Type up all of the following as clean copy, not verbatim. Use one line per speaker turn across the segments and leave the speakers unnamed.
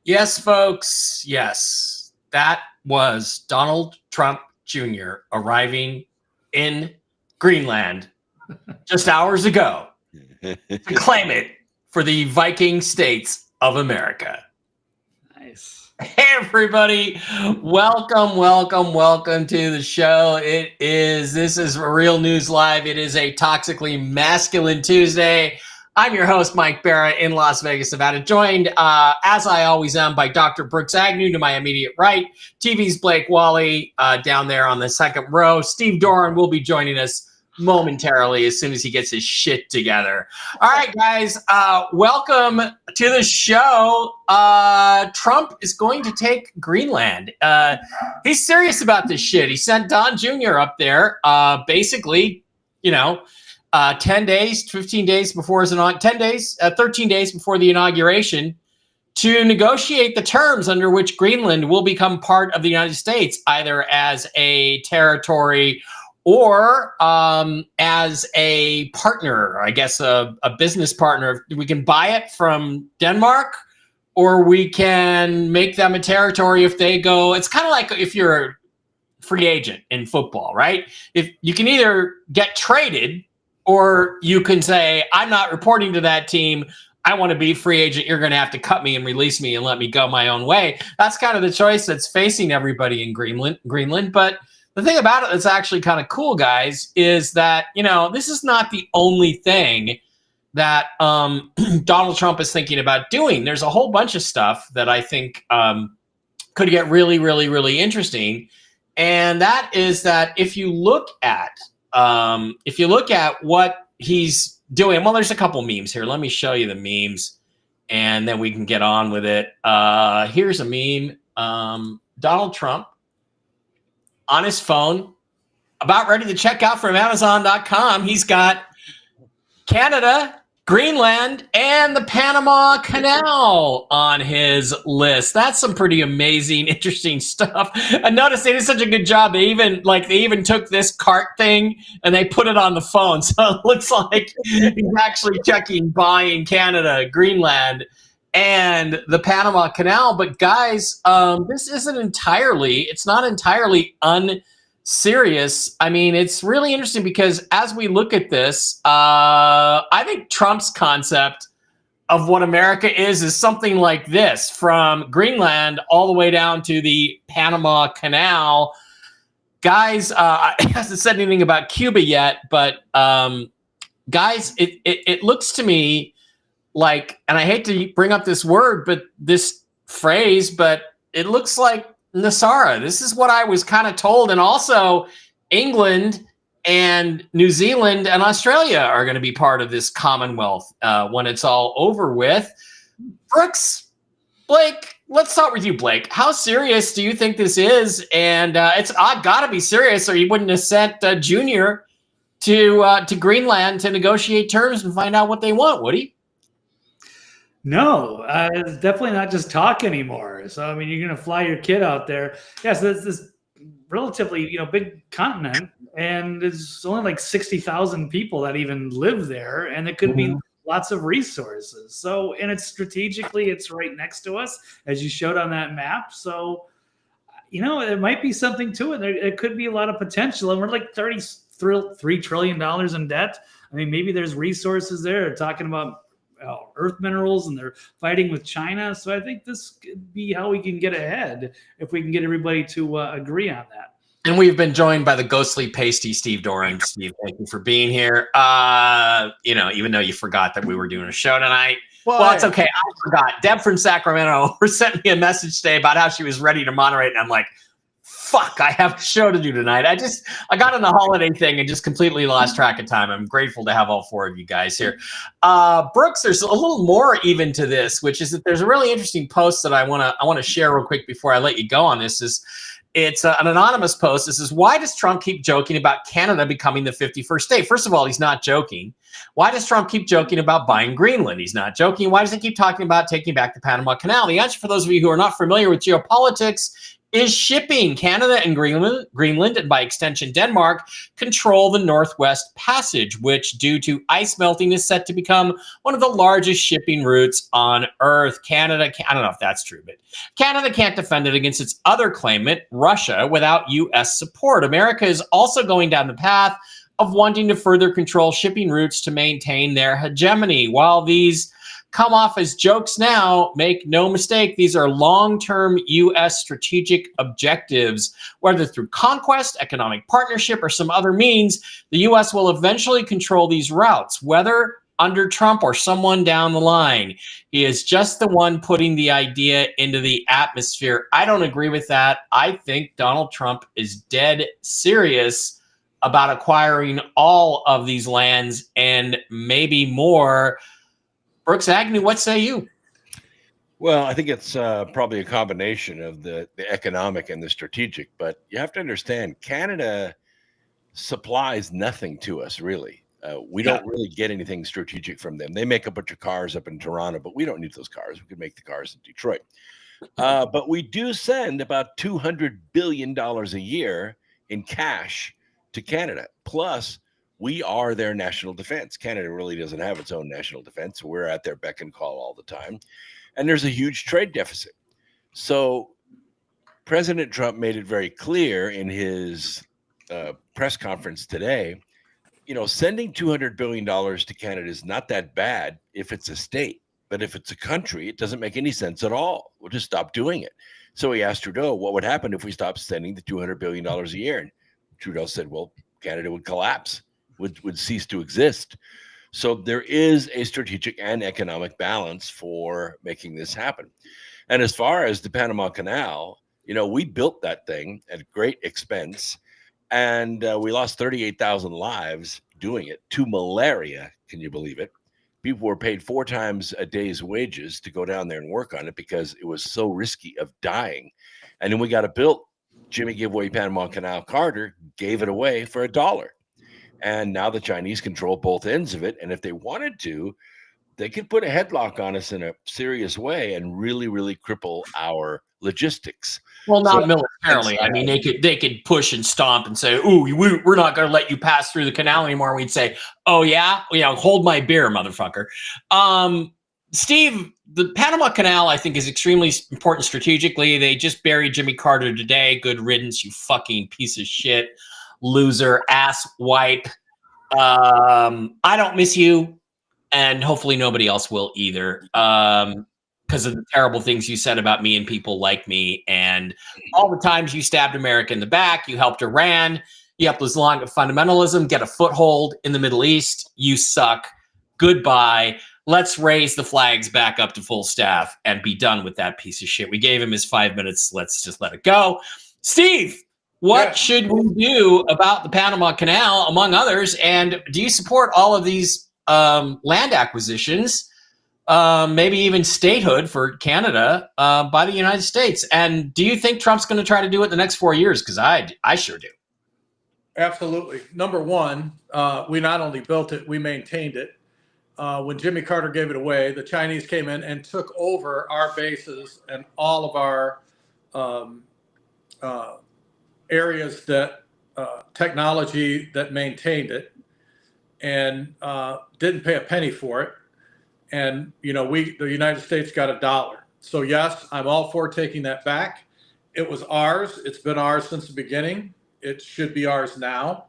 Yes, folks. Yes, that was Donald Trump Jr. arriving in Greenland just hours ago to claim it for the Viking states of America.
Nice.
Hey, everybody. Welcome to the show. This is Real News Live. It is a toxically masculine Tuesday. I'm your host, Mike Barrett, in Las Vegas, Nevada, joined, as I always am, by Dr. Brooks Agnew to my immediate right, TV's Blake Wally down there on the second row. Steve Doran will be joining us momentarily as soon as he gets his shit together. All right, guys, welcome to the show. Trump is going to take Greenland. He's serious about this shit. He sent Don Jr. up there, basically, 10 days, 15 days before his 13 days before the inauguration to negotiate the terms under which Greenland will become part of the United States, either as a territory or as a partner, I guess a business partner. We can buy it from Denmark, or we can make them a territory if they go. It's kind of like if you're a free agent in football, right? If you can either get traded, or you can say, I'm not reporting to that team. I want to be free agent. You're going to have to cut me and release me and let me go my own way. That's kind of the choice that's facing everybody in Greenland. But the thing about it that's actually kind of cool, guys, is that, this is not the only thing that Donald Trump is thinking about doing. There's a whole bunch of stuff that I think could get really, really, really interesting. And that is that if you look at what he's doing, well, there's a couple memes here. Let me show you the memes, and then we can get on with it. Here's a meme. Donald Trump on his phone, about ready to check out from Amazon.com. He's got Canada, Greenland, and the Panama Canal on his list. That's some pretty amazing, interesting stuff. I noticed they did such a good job. They even took this cart thing and they put it on the phone. So it looks like he's actually checking buying Canada, Greenland, and the Panama Canal. But guys, this it's not entirely unserious. I mean, it's really interesting because as we look at this, I think Trump's concept of what America is something like this, from Greenland all the way down to the Panama Canal. Guys, I haven't said anything about Cuba yet, but guys, it looks to me like, and I hate to bring up this phrase, but it looks like Nasara. This is what I was kind of told. And also England and New Zealand and Australia are going to be part of this Commonwealth when it's all over with. Brooks, Blake, let's start with you, Blake. How serious do you think this is? And it's got to be serious, or you wouldn't have sent Junior to Greenland to negotiate terms and find out what they want, would he?
No, it's definitely not just talk anymore. So, I mean, you're going to fly your kid out there. Yes, this relatively, big continent, and there's only like 60,000 people that even live there, and it could be lots of resources. So, and it's strategically, it's right next to us, as you showed on that map. So, there might be something to it. It could be a lot of potential, and we're like $33 trillion in debt. I mean, maybe there's resources there. They're talking about earth minerals, and they're fighting with China. So I think this could be how we can get ahead if we can get everybody to agree on that.
And we've been joined by the ghostly pasty Steve Doran. Steve, thank you for being here. Even though you forgot that we were doing a show tonight. Well, it's okay. I forgot. Deb from Sacramento sent me a message today about how she was ready to moderate, and I'm like, fuck, I have a show to do tonight. I got on the holiday thing and just completely lost track of time. I'm grateful to have all four of you guys here. Brooks, there's a little more even to this, which is that there's a really interesting post that I want to share real quick before I let you go on this. It's an anonymous post. This is, why does Trump keep joking about Canada becoming the 51st state? First of all, he's not joking. Why does Trump keep joking about buying Greenland? He's not joking. Why does he keep talking about taking back the Panama Canal? The answer, for those of you who are not familiar with geopolitics, is shipping. Canada and Greenland, and by extension Denmark, control the Northwest Passage, which, due to ice melting, is set to become one of the largest shipping routes on Earth. Canada, I don't know if that's true, but Canada can't defend it against its other claimant, Russia, without U.S. support. America is also going down the path of wanting to further control shipping routes to maintain their hegemony. While these come off as jokes now, make no mistake, these are long-term U.S. strategic objectives. Whether through conquest, economic partnership, or some other means, the U.S. will eventually control these routes, whether under Trump or someone down the line. He is just the one putting the idea into the atmosphere. I don't agree with that. I think Donald Trump is dead serious about acquiring all of these lands and maybe more. Brooks Agnew, what say you?
Well, I think it's probably a combination of the economic and the strategic, but you have to understand, Canada supplies nothing to us, really. We don't really get anything strategic from them. They make a bunch of cars up in Toronto, but we don't need those cars. We could make the cars in Detroit. But we do send about $200 billion a year in cash to Canada. Plus, we are their national defense. Canada really doesn't have its own national defense. We're at their beck and call all the time. And there's a huge trade deficit. So President Trump made it very clear in his press conference today, sending $200 billion to Canada is not that bad if it's a state. But if it's a country, it doesn't make any sense at all. We'll just stop doing it. So he asked Trudeau, what would happen if we stopped sending the $200 billion a year? And Trudeau said, well, Canada would collapse, would cease to exist. So there is a strategic and economic balance for making this happen. And as far as the Panama Canal, we built that thing at great expense, and we lost 38,000 lives doing it to malaria. Can you believe it? People were paid 4 times a day's wages to go down there and work on it because it was so risky of dying. And then we got it built. Jimmy Giveaway Panama Canal Carter gave it away for $1. And now the Chinese control both ends of it. And if they wanted to, they could put a headlock on us in a serious way and really, really cripple our logistics.
Well, not militarily. I mean, they could push and stomp and say, "Ooh, we're not going to let you pass through the canal anymore." We'd say, "Oh yeah, hold my beer, motherfucker." Steve, the Panama Canal, I think, is extremely important strategically. They just buried Jimmy Carter today. Good riddance, you fucking piece of shit, loser, ass wipe. I don't miss you, and hopefully nobody else will either. Because of the terrible things you said about me and people like me, and all the times you stabbed America in the back. You helped Iran. You helped Islamic fundamentalism get a foothold in the Middle East. You suck. Goodbye. Let's raise the flags back up to full staff and be done with that piece of shit. We gave him his 5 minutes. Let's just let it go. Steve, what should we do about the Panama Canal, among others? And do you support all of these land acquisitions? Maybe even statehood for Canada by the United States. And do you think Trump's going to try to do it the next 4 years? Because I sure do.
Absolutely. Number one, we not only built it, we maintained it. When Jimmy Carter gave it away, the Chinese came in and took over our bases and all of our areas that technology that maintained it and didn't pay a penny for it. And, you know, the United States got $1. So yes, I'm all for taking that back. It was ours. It's been ours since the beginning. It should be ours now.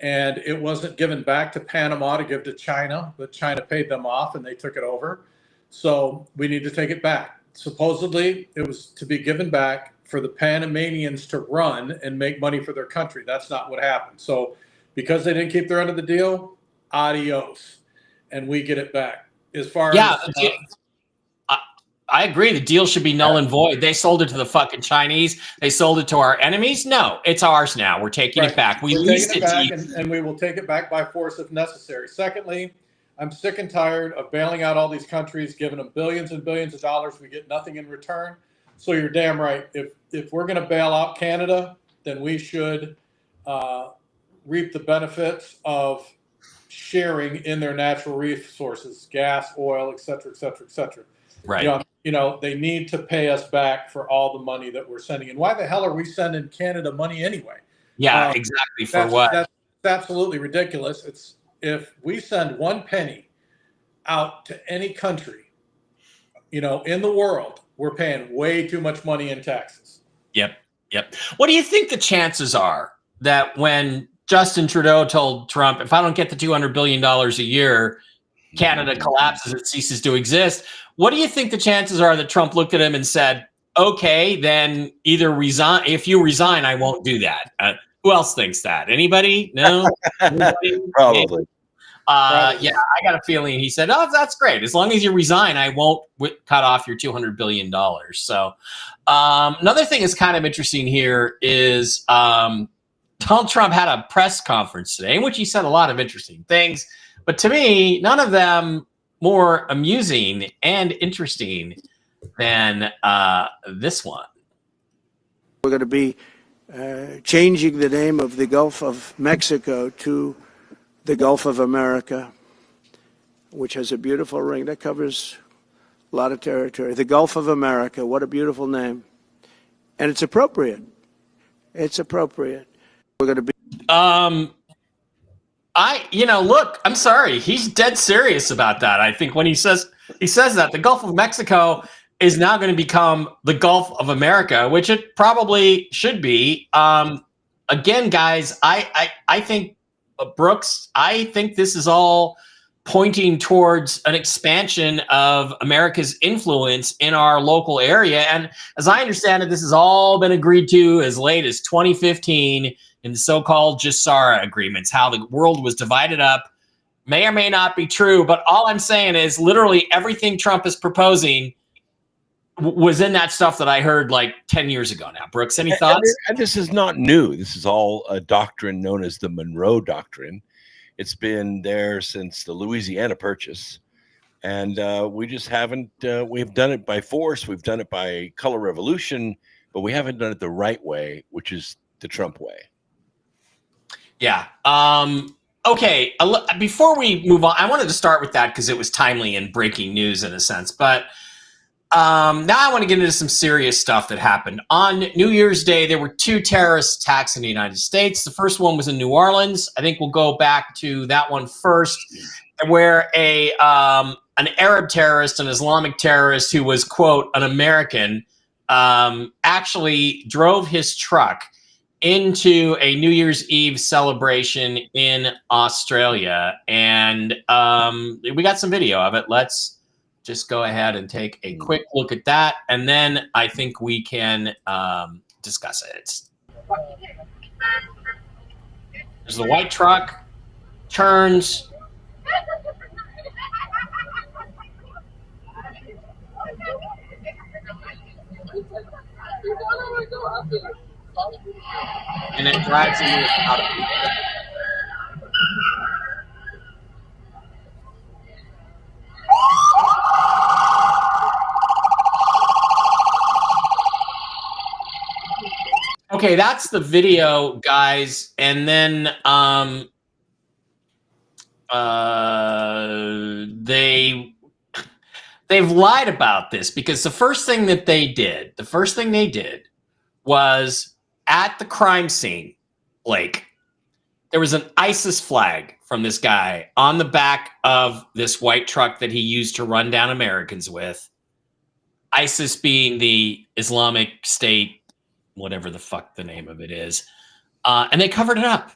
And it wasn't given back to Panama to give to China, but China paid them off and they took it over. So we need to take it back. Supposedly it was to be given back for the Panamanians to run and make money for their country. That's not what happened. So because they didn't keep their end of the deal, adios. And we get it back. As far as
I agree. The deal should be null and void. They sold it to the fucking Chinese. They sold it to our enemies. No, it's ours now. We're taking it back. We leased it
back, and we will take it back by force if necessary. Secondly, I'm sick and tired of bailing out all these countries, giving them billions and billions of dollars. We get nothing in return. So you're damn right. If we're going to bail out Canada, then we should reap the benefits of sharing in their natural resources, gas, oil, et cetera, et cetera, et cetera.
Right.
You know, they need to pay us back for all the money that we're sending. And why the hell are we sending Canada money anyway?
Yeah, exactly. For what?
That's absolutely ridiculous. It's if we send 1 penny out to any country, you know, in the world, we're paying way too much money in taxes.
Yep. What do you think the chances are that when Justin Trudeau told Trump, if I don't get the $200 billion a year, Canada collapses, it ceases to exist? What do you think the chances are that Trump looked at him and said, okay, then either resign. If you resign, I won't do that. Who else thinks that? Anybody? No? Anybody?
Probably.
Yeah, I got a feeling he said, oh, that's great. As long as you resign, I won't cut off your $200 billion. So another thing that's kind of interesting here is Donald Trump had a press conference today in which he said a lot of interesting things. But to me, none of them more amusing and interesting than this one.
We're going to be changing the name of the Gulf of Mexico to the Gulf of America, which has a beautiful ring that covers a lot of territory. The Gulf of America, what a beautiful name. And it's appropriate. It's appropriate. We're going to be...
look, I'm sorry. He's dead serious about that. I think when he says that the Gulf of Mexico is now going to become the Gulf of America, which it probably should be. Again, guys, I think Brooks, I think this is all pointing towards an expansion of America's influence in our local area. And as I understand it, this has all been agreed to as late as 2015 in the so-called Jassara agreements. How the world was divided up may or may not be true, but all I'm saying is literally everything Trump is proposing was in that stuff that I heard like 10 years ago now. Brooks, any thoughts?
And this is not new. This is all a doctrine known as the Monroe Doctrine. It's been there since the Louisiana Purchase. And we just haven't, we've done it by force. We've done it by color revolution, but we haven't done it the right way, which is the Trump way.
Yeah. Okay. Before we move on, I wanted to start with that because it was timely and breaking news in a sense. But now I want to get into some serious stuff that happened. On New Year's Day, there were 2 terrorist attacks in the United States. The first one was in New Orleans. I think we'll go back to that one first, where an Arab terrorist, an Islamic terrorist who was, quote, an American, actually drove his truck into a New Year's Eve celebration in Australia. And we got some video of it. Let's just go ahead and take a quick look at that. And then I think we can discuss it. There's the white truck, turns. And it drives into the out of people. Okay, that's the video, guys. And then they've lied about this because the first thing they did was at the crime scene, Blake, there was an ISIS flag from this guy on the back of this white truck that he used to run down Americans with. ISIS being the Islamic State, whatever the fuck the name of it is. And they covered it up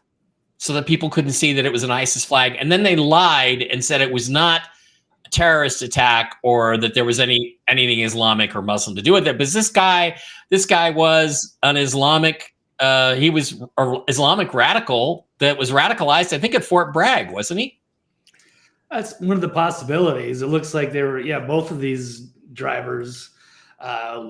so that people couldn't see that it was an ISIS flag. And then they lied and said it was not a terrorist attack or that there was anything Islamic or Muslim to do with it. But this guy was an Islamic, he was an Islamic radical that was radicalized, I think, at Fort Bragg, wasn't he?
That's one of the possibilities. It looks like they were, both of these drivers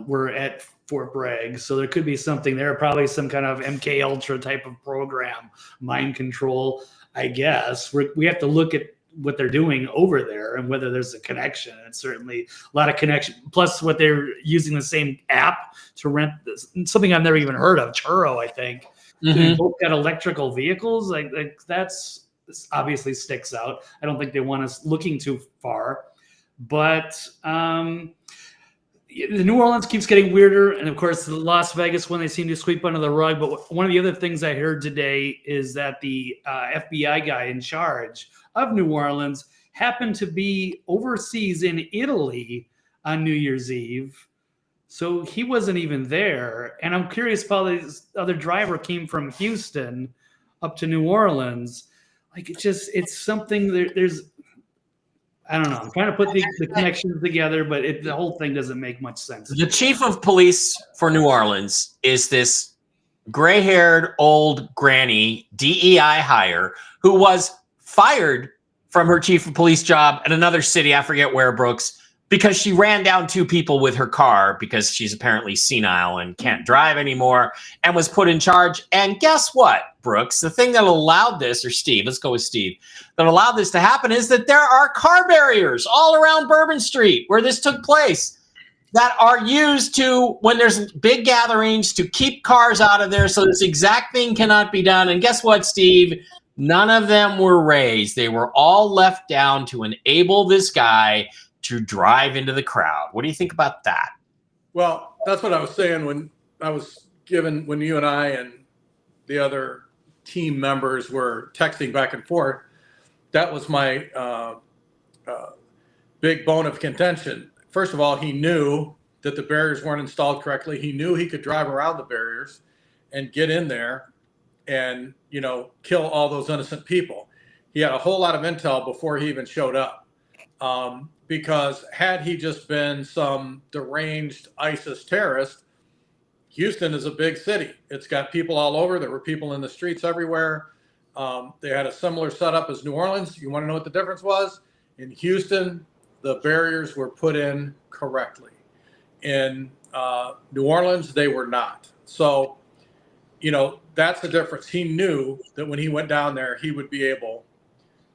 were at Fort Bragg, so there could be something there, probably some kind of MK Ultra type of program, mind control, I guess. We have to look at what they're doing over there and whether there's a connection. It's certainly a lot of connection. Plus, what they're using the same app to rent this, something I've never even heard of, Churro, I think. They both got electrical vehicles. Like this obviously sticks out. I don't think they want us looking too far, but the New Orleans keeps getting weirder, and of course, the Las Vegas one they seem to sweep under the rug. But one of the other things I heard today is that the FBI guy in charge of New Orleans happened to be overseas in Italy on New Year's Eve, so he wasn't even there. And I'm curious, probably this other driver came from Houston up to New Orleans. Like it's something. There's I don't know. I'm trying to put the connections together, but the whole thing doesn't make much sense.
The chief of police for New Orleans is this gray-haired old granny DEI hire who was fired from her chief of police job at another city, I forget where, Brooks, because she ran down two people with her car because she's apparently senile and can't drive anymore and was put in charge. And guess what, Brooks? The thing that allowed this, or Steve, let's go with Steve, that allowed this to happen is that there are car barriers all around Bourbon Street where this took place that are used to, when there's big gatherings, to keep cars out of there so this exact thing cannot be done. And guess what, Steve? None of them were raised. They were all left down to enable this guy to drive into the crowd. What do you think about that?
Well, that's what I was saying when you and I and the other team members were texting back and forth. That was my big bone of contention. First of all, he knew that the barriers weren't installed correctly. He knew he could drive around the barriers and get in there and, kill all those innocent people. He had a whole lot of intel before he even showed up. Because had he just been some deranged ISIS terrorist, Houston is a big city. It's got people all over. There were people in the streets everywhere. They had a similar setup as New Orleans. You want to know what the difference was? In Houston, the barriers were put in correctly. In New Orleans, they were not. So, that's the difference. He knew that when he went down there, he would be able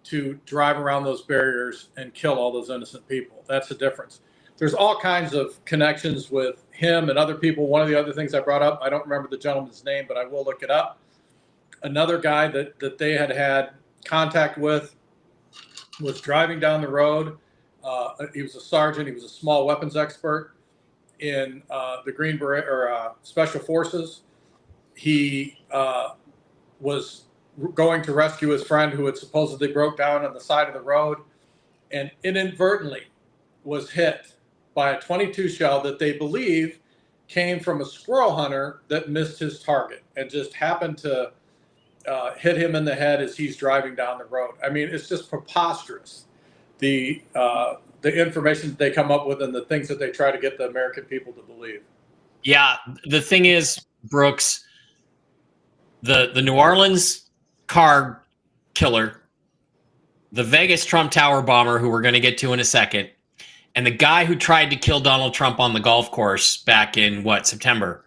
to drive around those barriers and kill all those innocent people. That's the difference. There's all kinds of connections with him and other people. One of the other things I brought up, I don't remember the gentleman's name, but I will look it up. Another guy that they had contact with was driving down the road. He was a sergeant. He was a small weapons expert in the Green Beret or Special Forces. He was going to rescue his friend who had supposedly broke down on the side of the road and inadvertently was hit by a .22 shell that they believe came from a squirrel hunter that missed his target and just happened to hit him in the head as he's driving down the road. I mean, it's just preposterous. The information that they come up with and the things that they try to get the American people to believe.
Yeah, the thing is, Brooks, the New Orleans car killer, the Vegas Trump Tower bomber, who we're going to get to in a second, and the guy who tried to kill Donald Trump on the golf course back in September,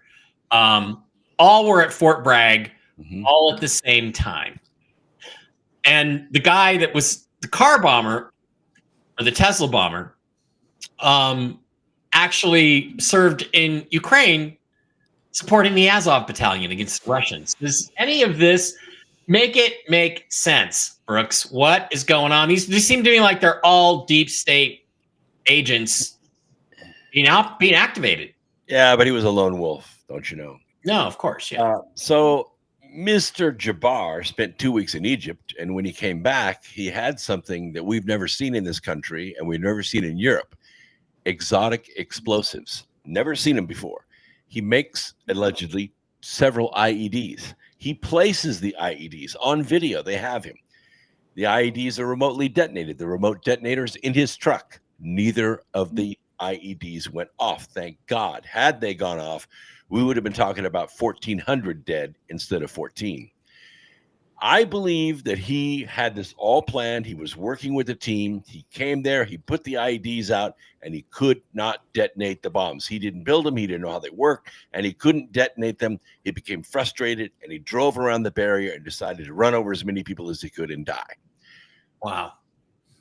all were at Fort Bragg, all at the same time. And the guy that was the car bomber, or the Tesla bomber, actually served in Ukraine supporting the Azov battalion against the Russians. Does any of this make sense, Brooks? What is going on? These seem to me like they're all deep state agents being activated.
Yeah, but he was a lone wolf, don't you know?
No, of course, yeah.
So Mr. Jabbar spent 2 weeks in Egypt, and when he came back, he had something that we've never seen in this country and we've never seen in Europe: exotic explosives. Never seen them before. He makes, allegedly, several IEDs. He places the IEDs on video. They have him. The IEDs are remotely detonated. The remote detonators in his truck. Neither of the IEDs went off. Thank God. Had they gone off, we would have been talking about 1,400 dead instead of 14. I believe that he had this all planned. He was working with the team. He came there, he put the IEDs out, and he could not detonate the bombs. He didn't build them. He didn't know how they work, and he couldn't detonate them. He became frustrated, and he drove around the barrier and decided to run over as many people as he could and die.
Wow.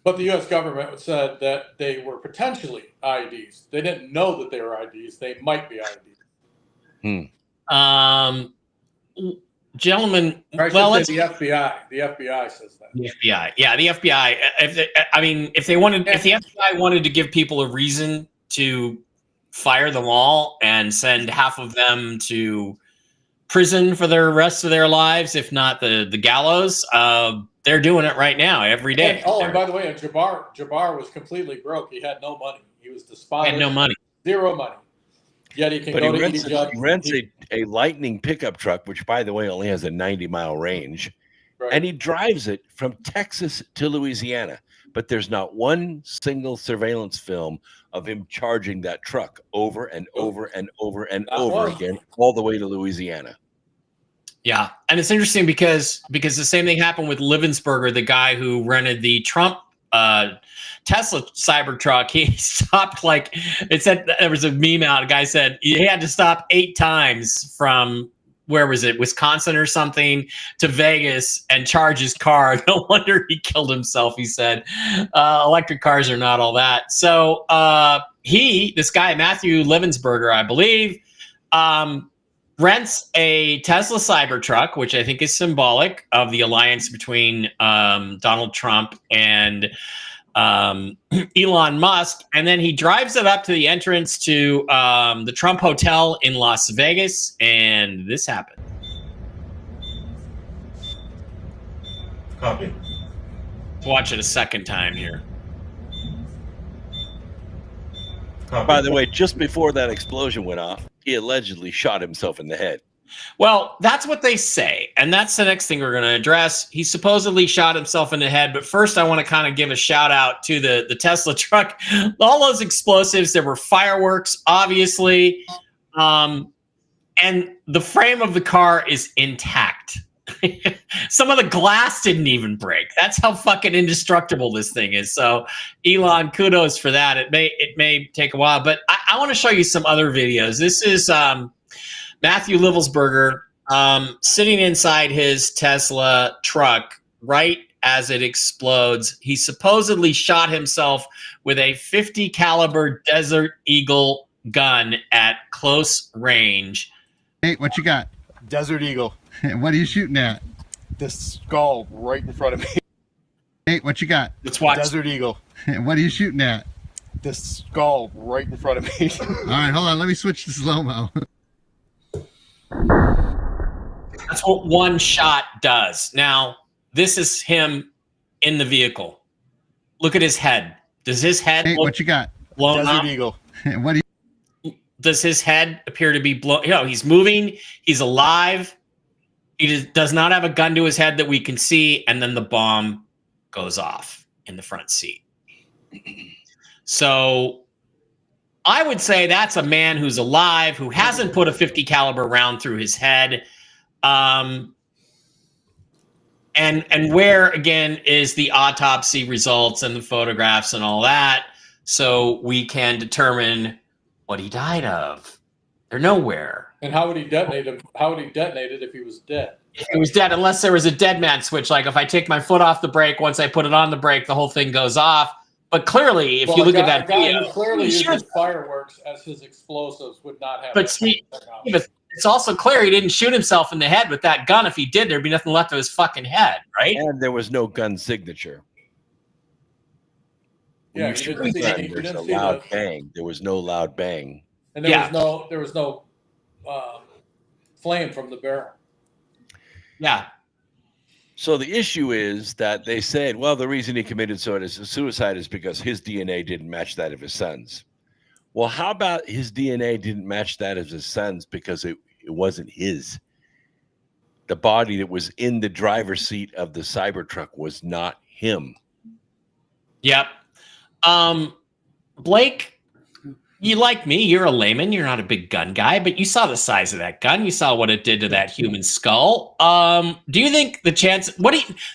But the U.S. government said that they were potentially IEDs. They didn't know that they were IEDs. They might be IEDs.
Gentlemen,
well, let's the FBI. The FBI says that.
The FBI, yeah, the FBI. If the FBI wanted to give people a reason to fire them all and send half of them to prison for the rest of their lives, if not the gallows, they're doing it right now, every day.
And by the way, Jabbar was completely broke. He had no money. He was despised.
Had no money.
Zero money. Yet he can go to Egypt.
He rents a Lightning pickup truck, which, by the way, only has a 90-mile range.
Right.
And he drives it from Texas to Louisiana. But there's not one single surveillance film of him charging that truck over and over and over and over again, all the way to Louisiana.
Yeah. And it's interesting because the same thing happened with Livensberger, the guy who rented the Trump Tesla Cybertruck. He stopped, like it said, there was a meme out. A guy said he had to stop 8 times from, where was it, Wisconsin or something, to Vegas and charge his car. No wonder he killed himself, he said. Electric cars are not all that. So this guy, Matthew Livensberger, I believe, rents a Tesla Cybertruck, which I think is symbolic of the alliance between Donald Trump and Elon Musk. And then he drives it up to the entrance to the Trump Hotel in Las Vegas, and this happened.
Copy.
Watch it a second time here.
Copy.
By the way, just before that explosion went off, he allegedly shot himself in the head.
Well, that's what they say, and that's the next thing we're going to address. He supposedly shot himself in the head, but first I want to kind of give a shout out to the Tesla truck. All those explosives, there were fireworks, obviously, and the frame of the car is intact. Some of the glass didn't even break. That's how fucking indestructible this thing is. So, Elon, kudos for that. It may take a while, but I want to show you some other videos. This is Matthew Livelsberger sitting inside his Tesla truck right as it explodes. He supposedly shot himself with a .50 caliber Desert Eagle gun at close range.
Hey, what you got?
Desert Eagle.
What are you shooting at?
This skull right in front of me.
Hey, what you got?
Let's watch.
Desert Eagle.
What are you shooting at?
This skull right in front of me.
All right, hold on. Let me switch to slow-mo.
That's what one shot does. Now, this is him in the vehicle. Look at his head. Does his head
Hey,
look
what you got?
blown
Desert
up?
Eagle.
What do you...
Does his head appear to be blown? You know, he's moving. He's alive. He does not have a gun to his head that we can see, and then the bomb goes off in the front seat. So I would say that's a man who's alive, who hasn't put a .50 caliber round through his head. And where, again, is the autopsy results and the photographs and all that, so we can determine what he died of? They're nowhere.
And how would he detonate him? How would he detonate it if he was dead?
If he was dead, unless there was a dead man switch, like if I take my foot off the brake, once I put it on the brake, the whole thing goes off. But clearly, if you look at that video,
who clearly uses fireworks as his explosives would not have.
But see, but it's also clear he didn't shoot himself in the head with that gun. If he did, there'd be nothing left of his fucking head, right?
And there was no gun signature.
Yeah,
There's a loud bang. There was no loud bang.
And there was no flame from the barrel.
Yeah.
So the issue is that they said, well, the reason he committed suicide is because his DNA didn't match that of his son's. Well, how about his DNA didn't match that of his son's because it wasn't his? The body that was in the driver's seat of the Cybertruck was not him.
Yep. Blake, you like me, you're a layman, you're not a big gun guy, but you saw the size of that gun. You saw what it did to that human skull. Do you think the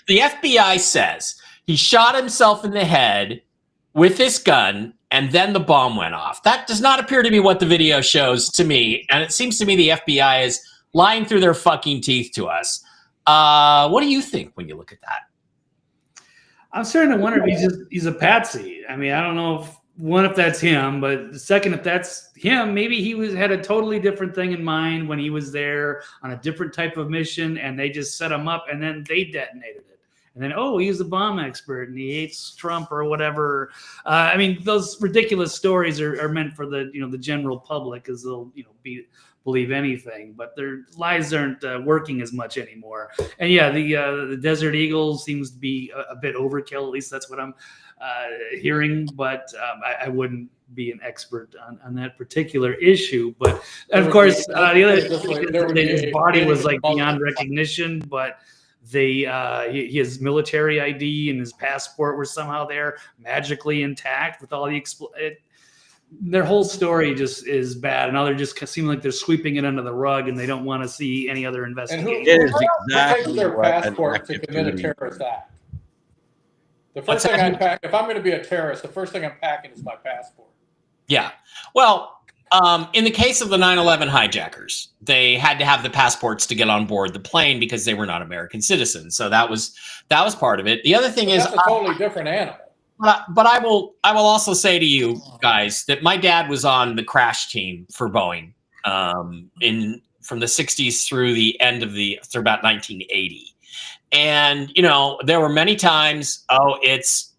the FBI says he shot himself in the head with this gun and then the bomb went off? That does not appear to be what the video shows to me. And it seems to me the FBI is lying through their fucking teeth to us. What do you think when you look at that?
I'm starting to wonder if he's a patsy. I mean, I don't know if that's him, but second, if that's him, maybe he had a totally different thing in mind when he was there on a different type of mission, and they just set him up, and then they detonated it. And then, he's a bomb expert, and he hates Trump or whatever. I mean, those ridiculous stories are meant for the general public, because they'll believe anything, but their lies aren't working as much anymore. And yeah, the Desert Eagle seems to be a bit overkill. At least that's what I'm hearing. But I wouldn't be an expert on that particular issue. But of course, the other thing is his body was like beyond recognition, but his military ID and his passport were somehow there magically intact with all the their whole story just is bad, and now they're just seem like they're sweeping it under the rug, and they don't want to see any other investigation.
And who takes their passport to commit a terrorist act? The first thing I pack, if I'm going to be a terrorist, the first thing I'm packing is my passport.
Yeah. Well, in the case of the 9/11 hijackers, they had to have the passports to get on board the plane because they were not American citizens. So that was part of it. The other thing is
that's a totally different animal.
But I will also say to you guys that my dad was on the crash team for Boeing from the 60s through the end of through about 1980. And, there were many times, it's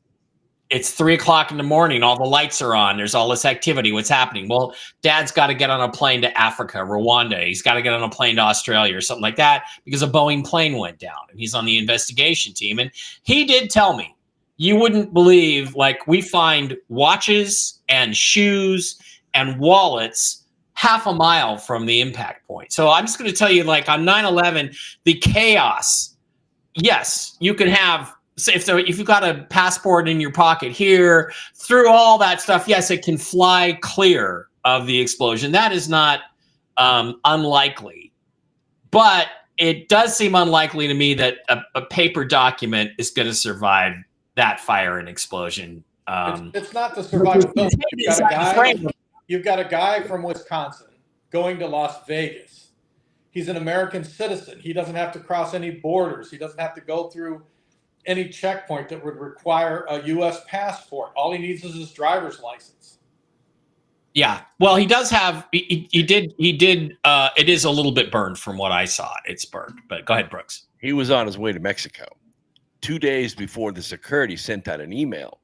3:00 in the morning. All the lights are on. There's all this activity. What's happening? Well, Dad's got to get on a plane to Africa, Rwanda. He's got to get on a plane to Australia or something like that because a Boeing plane went down, and he's on the investigation team. And he did tell me, you wouldn't believe, like, we find watches and shoes and wallets half a mile from the impact point. So I'm just going to tell you, like, on 9/11, the chaos, yes, you can have, if you've got a passport in your pocket here, through all that stuff, yes, it can fly clear of the explosion. That is not unlikely. But it does seem unlikely to me that a paper document is going to survive that fire and explosion.
It's not the survivability. You've got a guy from Wisconsin going to Las Vegas. He's an American citizen. He doesn't have to cross any borders. He doesn't have to go through any checkpoint that would require a U.S. passport. All he needs is his driver's license.
Yeah. Well, he does have. He did. It is a little bit burned from what I saw. It's burned. But go ahead, Brooks.
He was on his way to Mexico. 2 days before this occurred, he sent out an email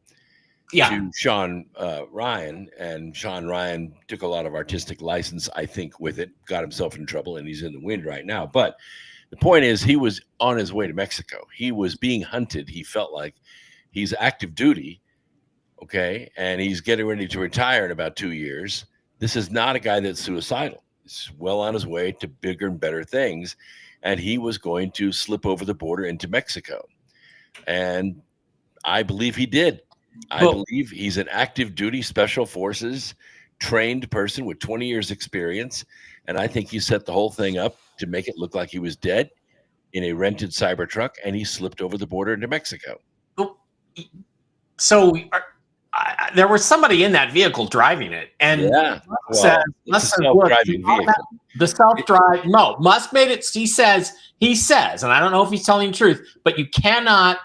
to Sean Ryan, and Sean Ryan took a lot of artistic license, I think, with it, got himself in trouble, and he's in the wind right now. But the point is, he was on his way to Mexico. He was being hunted. He felt like he's active duty, okay, and he's getting ready to retire in about 2 years. This is not a guy that's suicidal. He's well on his way to bigger and better things, and he was going to slip over the border into Mexico. And I believe he did. I believe he's an active duty special forces trained person with 20 years experience. And I think he set the whole thing up to make it look like he was dead in a rented Cybertruck, and he slipped over the border into Mexico.
So there was somebody in that vehicle driving it. And
the self-driving vehicle.
The self-drive, no, Musk made it. He says, and I don't know if he's telling the truth, but you cannot,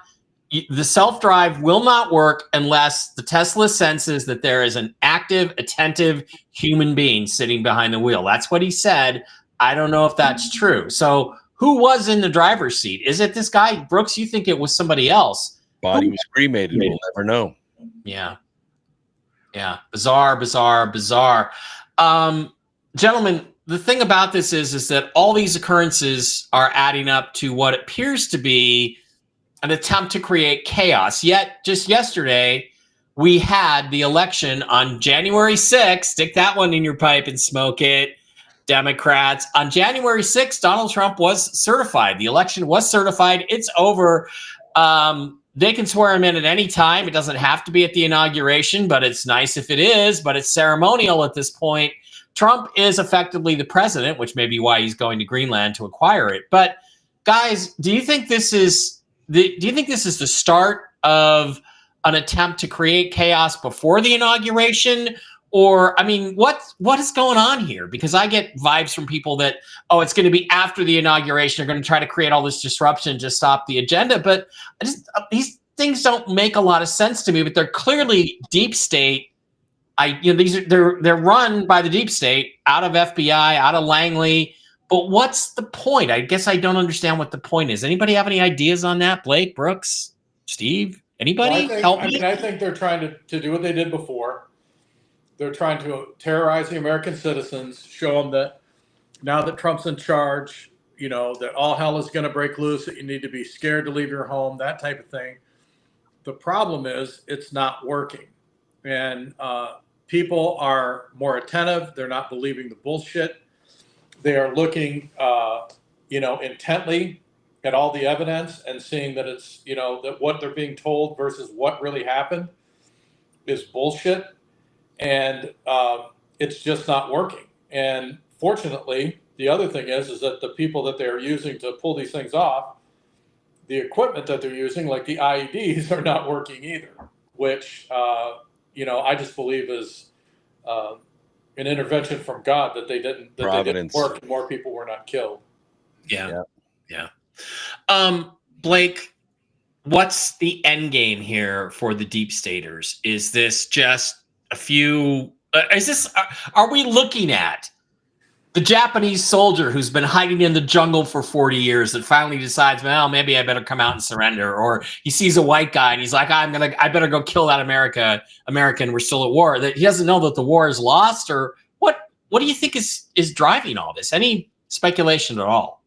the self-drive will not work unless the Tesla senses that there is an active, attentive human being sitting behind the wheel. That's what he said. I don't know if that's true. So who was in the driver's seat? Is it this guy? Brooks, you think it was somebody else?
Body was cremated. We'll never know.
Yeah. Bizarre. Gentlemen, the thing about this is that all these occurrences are adding up to what appears to be an attempt to create chaos. Yet, just yesterday, we had the election on January 6th. Stick that one in your pipe and smoke it, Democrats. On January 6th, Donald Trump was certified. The election was certified. It's over. They can swear him in at any time. It doesn't have to be at the inauguration, but it's nice if it is. But it's ceremonial at this point. Trump is effectively the president, which may be why he's going to Greenland to acquire it. But guys, do you think this is the start of an attempt to create chaos before the inauguration? Or, I mean, what is going on here? Because I get vibes from people that, oh, it's going to be after the inauguration. They're going to try to create all this disruption to stop the agenda. But these things don't make a lot of sense to me. But they're clearly deep state. They're run by the deep state, out of FBI, out of Langley. But what's the point? I guess I don't understand what the point is. Anybody have any ideas on that? Blake, Brooks, Steve, anybody?
Help me. I think they're trying to do what they did before. They're trying to terrorize the American citizens, show them that now that Trump's in charge, that all hell is going to break loose, that you need to be scared to leave your home, that type of thing. The problem is it's not working. And people are more attentive. They're not believing the bullshit. They are looking, intently at all the evidence and seeing that it's, that what they're being told versus what really happened is bullshit. And it's just not working. And fortunately, the other thing is that the people that they're using to pull these things off, the equipment that they're using, like the IEDs, are not working either, which, I just believe is an intervention from God that they didn't work and more people were not killed.
Yeah. Blake, what's the end game here for the deep staters? Is this just a few? Are we looking at the Japanese soldier who's been hiding in the jungle for 40 years that finally decides, well, maybe I better come out and surrender? Or he sees a white guy and he's like, I better go kill that American. We're still at war. That he doesn't know that the war is lost? Or what do you think is driving all this? Any speculation at all?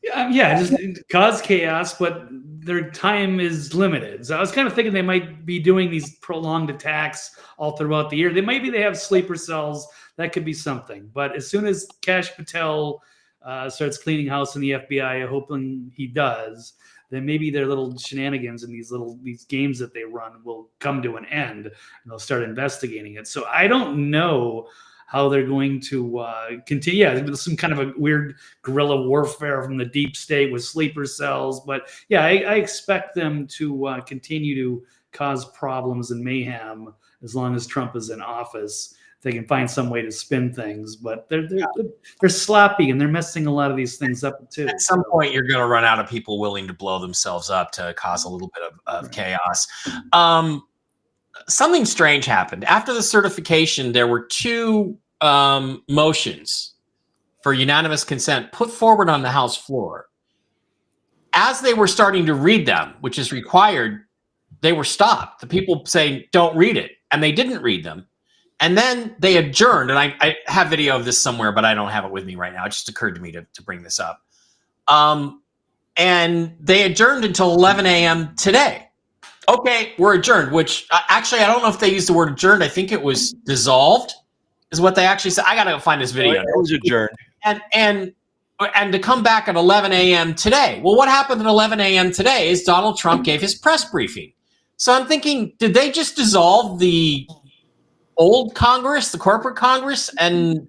Yeah, just cause chaos, but their time is limited. So I was kind of thinking they might be doing these prolonged attacks all throughout the year. They have sleeper cells. That could be something. But as soon as Kash Patel starts cleaning house in the FBI, hoping he does, then maybe their little shenanigans and these games that they run will come to an end, and they'll start investigating it. So I don't know how they're going to continue. Yeah, some kind of a weird guerrilla warfare from the deep state with sleeper cells. But yeah, I expect them to continue to cause problems and mayhem as long as Trump is in office. They can find some way to spin things, but they're sloppy and they're messing a lot of these things up too.
At some point, you're going to run out of people willing to blow themselves up to cause a little bit of chaos. Something strange happened. After the certification, there were two motions for unanimous consent put forward on the House floor. As they were starting to read them, which is required, they were stopped. The people saying, don't read it. And they didn't read them. And then they adjourned. And I have video of this somewhere, but I don't have it with me right now. It just occurred to me to bring this up. And they adjourned until 11 a.m. today. Okay, we're adjourned, which actually, I don't know if they used the word adjourned. I think it was dissolved is what they actually said. I got to go find this video.
It was adjourned.
And to come back at 11 a.m. today. Well, what happened at 11 a.m. today is Donald Trump gave his press briefing. So I'm thinking, did they just dissolve the old Congress, the corporate Congress, and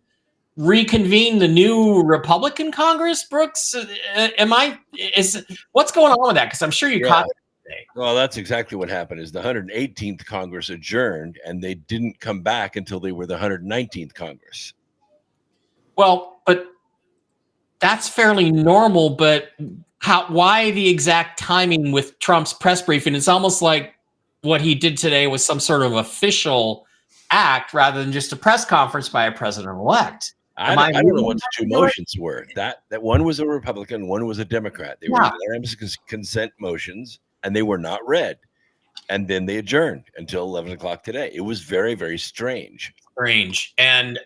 reconvene the new Republican Congress, Brooks? What's going on with that? Because I'm sure you caught it today.
Well, that's exactly what happened. Is the 118th Congress adjourned, and they didn't come back until they were the 119th Congress.
Well, but that's fairly normal. But why the exact timing with Trump's press briefing? It's almost like what he did today was some sort of official act rather than just a press conference by a president-elect.
I don't know what the two motions were. That one was a Republican, one was a Democrat. They were unanimous consent motions, and they were not read. And then they adjourned until 11 o'clock today. It was very, very strange.
And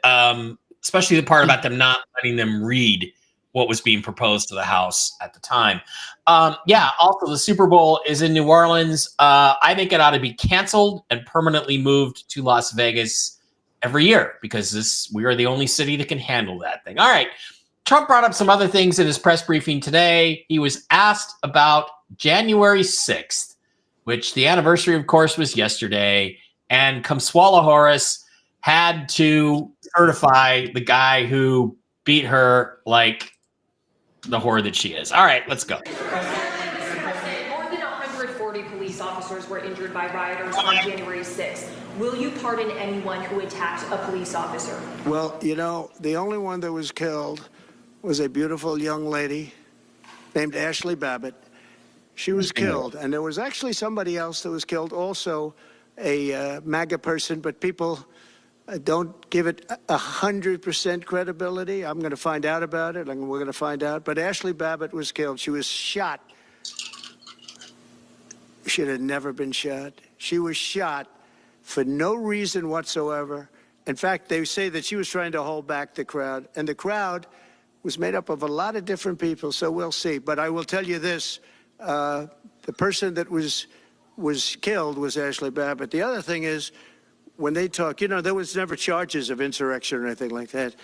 especially the part about them not letting them read what was being proposed to the House at the time. Yeah, also the Super Bowl is in New Orleans. I think it ought to be canceled and permanently moved to Las Vegas every year because we are the only city that can handle that thing. All right. Trump brought up some other things in his press briefing today. He was asked about January 6th, which the anniversary, of course, was yesterday. And Kamswala Horace had to certify the guy who beat her like the whore that she is. All right, let's go.
More than 140 police officers were injured by rioters on January 6th. Will you pardon anyone who attacked a police officer?
Well, you know, the only one that was killed was a beautiful young lady named Ashley Babbitt. She was killed, and there was actually somebody else that was killed, also a MAGA person, but people don't give it 100% credibility. I'm going to find out about it, and we're going to find out. But Ashley Babbitt was killed. She was shot. She had never been shot. She was shot for no reason whatsoever. In fact, they say that she was trying to hold back the crowd, and the crowd was made up of a lot of different people, so we'll see. But I will tell you this, the person that was killed was Ashley Babbitt. The other thing is, when they talk, you know, there was never charges of insurrection or anything like that.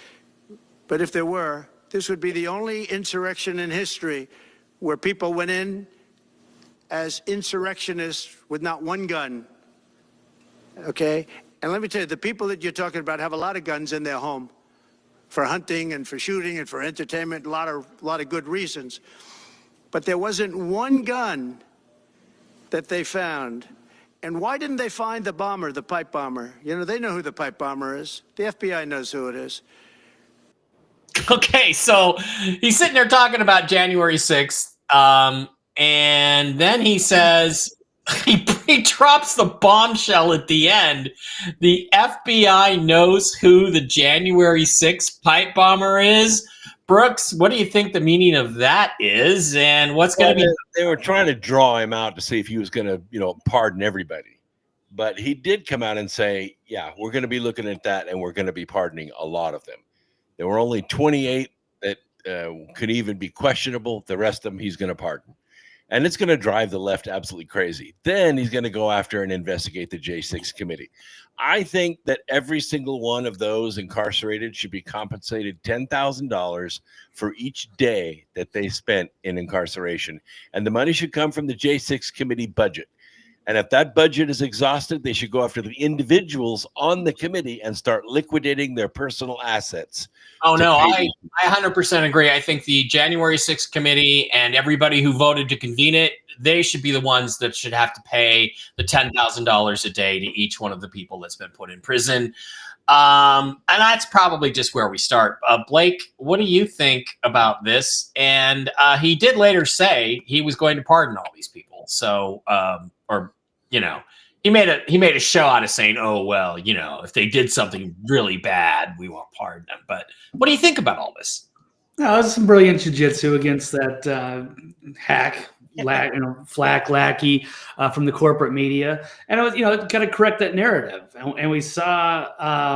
But if there were, this would be the only insurrection in history where people went in as insurrectionists with not one gun, okay? And let me tell you, the people that you're talking about have a lot of guns in their home for hunting and for shooting and for entertainment, a lot of good reasons. But there wasn't one gun that they found. And why didn't they find the bomber, the pipe bomber? You know, they know who the pipe bomber is. The FBI knows who it is.
Okay, so he's sitting there talking about January 6th, and then he says, he drops the bombshell at the end. The FBI knows who the January 6th pipe bomber is. Brooks, what do you think the meaning of that is, and what's going to be?
They were trying to draw him out to see if he was going to, pardon everybody. But he did come out and say, yeah, we're going to be looking at that, and we're going to be pardoning a lot of them. There were only 28 that could even be questionable. The rest of them he's going to pardon. And it's going to drive the left absolutely crazy. Then he's going to go after and investigate the J6 committee. I think that every single one of those incarcerated should be compensated $10,000 for each day that they spent in incarceration. And the money should come from the J6 committee budget. And if that budget is exhausted, they should go after the individuals on the committee and start liquidating their personal assets.
Oh, no, I 100% agree. I think the January 6th committee and everybody who voted to convene it, they should be the ones that should have to pay the $10,000 a day to each one of the people that's been put in prison. And that's probably just where we start. Blake, what do you think about this? And he did later say he was going to pardon all these people. So, he made a show out of saying, oh, well, if they did something really bad, we won't pardon them. But what do you think about all this?
No, it was some brilliant jiu-jitsu against that hack, flack lackey from the corporate media. And it was, got to correct that narrative. And we saw,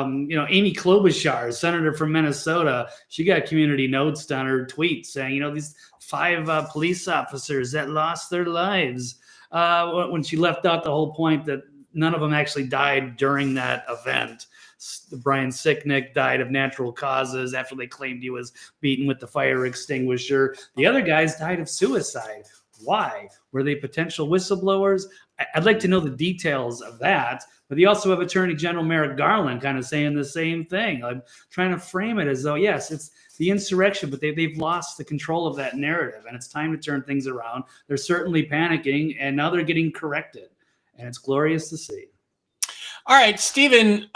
Amy Klobuchar, senator from Minnesota, she got community notes on her tweet saying, these 5 police officers that lost their lives. When she left out the whole point that none of them actually died during that event. Brian Sicknick died of natural causes after they claimed he was beaten with the fire extinguisher. The other guys died of suicide. Why? Were they potential whistleblowers? I'd like to know the details of that. But you also have Attorney General Merrick Garland kind of saying the same thing. I'm trying to frame it as though, yes, it's the insurrection, but they've lost the control of that narrative, and it's time to turn things around. They're certainly panicking, and now they're getting corrected, and it's glorious to see.
All right, Stephen,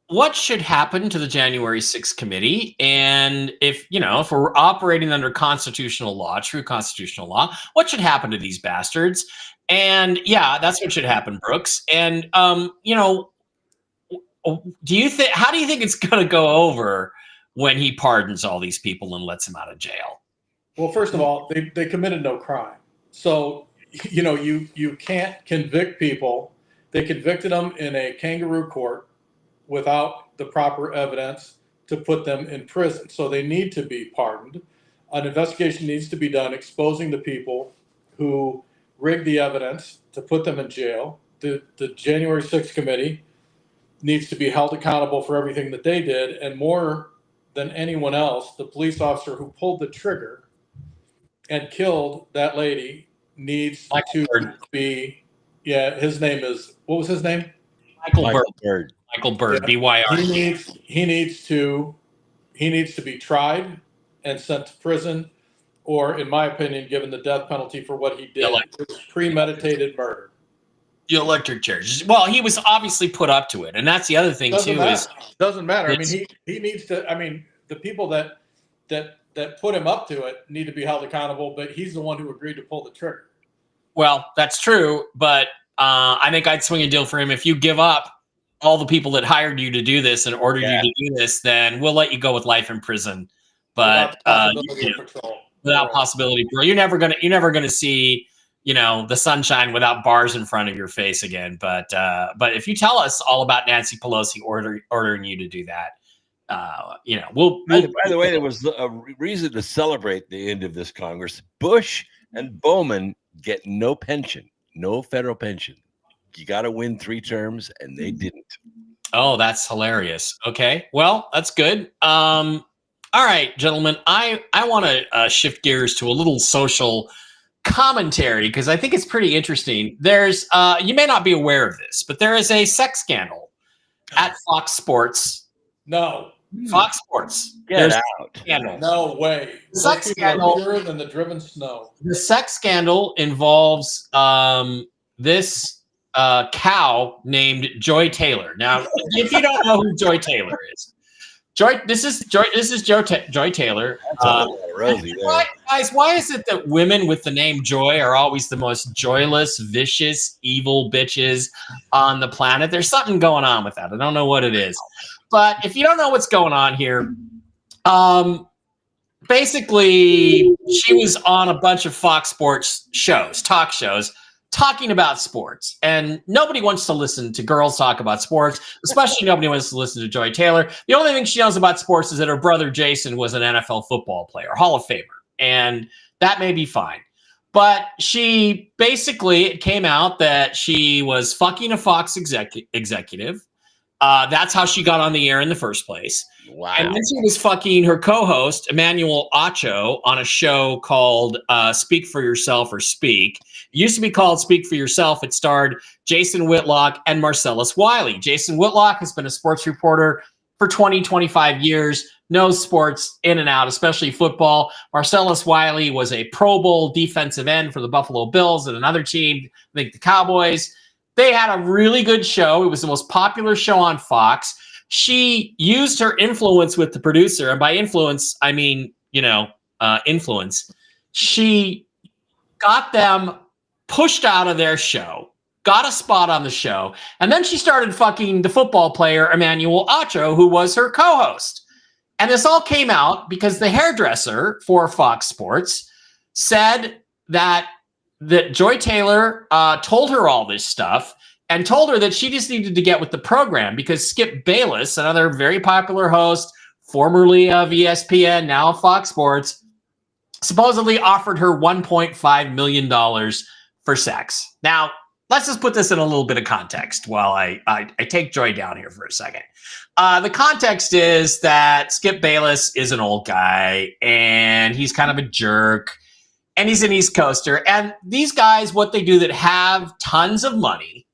what should happen to the January 6th committee? And if we're operating under constitutional law, true constitutional law, what should happen to these bastards? And yeah, that's what should happen, Brooks. And how do you think it's going to go over when he pardons all these people and lets them out of jail?
Well, first of all, they committed no crime. So, you can't convict people. They convicted them in a kangaroo court without the proper evidence to put them in prison. So they need to be pardoned. An investigation needs to be done exposing the people who rigged the evidence to put them in jail. The January 6th committee needs to be held accountable for everything that they did, and more than anyone else, the police officer who pulled the trigger and killed that lady needs
Michael
to
Bird.
be, his name is, what was his name?
Michael Bird. Michael Bird,
Yeah.
B-Y-R.
He needs to be tried and sent to prison, or in my opinion, given the death penalty for what he did. It was premeditated murder.
The electric chair. Well, he was obviously put up to it, and that's the other thing
Doesn't
too.
matter.
Is
doesn't matter. I mean, he needs to. I mean, the people that put him up to it need to be held accountable. But he's the one who agreed to pull the trigger.
Well, that's true, but I think I'd swing a deal for him. If you give up all the people that hired you to do this and ordered you to do this, then we'll let you go with life in prison. But without possibility, bro, you're never gonna see, the sunshine without bars in front of your face again. But if you tell us all about Nancy Pelosi ordering you to do that, we'll.
By the way, there was a reason to celebrate the end of this Congress. Bush and Bowman get no pension, no federal pension. You got to win 3 terms, and they didn't.
Oh, that's hilarious. Okay, well, that's good. All right, gentlemen, I want to shift gears to a little social commentary because I think it's pretty interesting. There's you may not be aware of this, but there is a sex scandal at Fox Sports.
No.
Fox Sports.
Get out.
Scandal.
No way.
The sex scandal.
Purer than the driven snow.
The sex scandal involves this cow named Joy Taylor. Now, if you don't know who Joy Taylor is, this is Joy Taylor. Guys, why is it that women with the name Joy are always the most joyless, vicious, evil bitches on the planet? There's something going on with that. I don't know what it is. But if you don't know what's going on here, basically, she was on a bunch of Fox Sports shows, talk shows, talking about sports. And nobody wants to listen to girls talk about sports, especially nobody wants to listen to Joy Taylor. The only thing she knows about sports is that her brother Jason was an NFL football player, Hall of Famer. And that may be fine. But she basically, it came out that she was fucking a Fox executive. That's how she got on the air in the first place.
Wow.
And then she was fucking her co-host, Emmanuel Acho, on a show called Speak for Yourself or Speak. It used to be called Speak for Yourself. It starred Jason Whitlock and Marcellus Wiley. Jason Whitlock has been a sports reporter for 20, 25 years, knows sports in and out, especially football. Marcellus Wiley was a Pro Bowl defensive end for the Buffalo Bills and another team, I think the Cowboys. They had a really good show. It was the most popular show on Fox. She used her influence with the producer, and by influence, I mean, influence. She got them pushed out of their show, got a spot on the show, and then she started fucking the football player, Emmanuel Acho, who was her co-host. And this all came out because the hairdresser for Fox Sports said that Joy Taylor told her all this stuff and told her that she just needed to get with the program because Skip Bayless, another very popular host, formerly of ESPN, now Fox Sports, supposedly offered her $1.5 million for sex. Now, let's just put this in a little bit of context while I take Joy down here for a second. The context is that Skip Bayless is an old guy, and he's kind of a jerk, and he's an East Coaster. And these guys, what they do that have tons of money,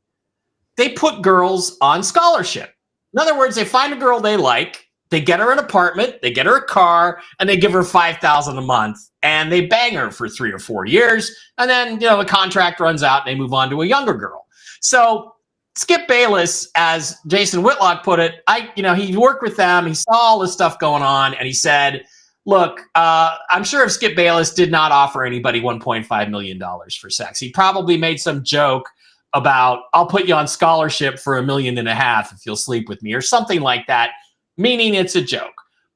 they put girls on scholarship. In other words, they find a girl they like, they get her an apartment, they get her a car, and they give her $5,000 a month, and they bang her for 3 or 4 years, and then the contract runs out, and they move on to a younger girl. So Skip Bayless, as Jason Whitlock put it, he worked with them, he saw all this stuff going on, and he said, look, I'm sure if Skip Bayless did not offer anybody $1.5 million for sex, he probably made some joke about, I'll put you on scholarship for $1.5 million if you'll sleep with me, or something like that, meaning it's a joke.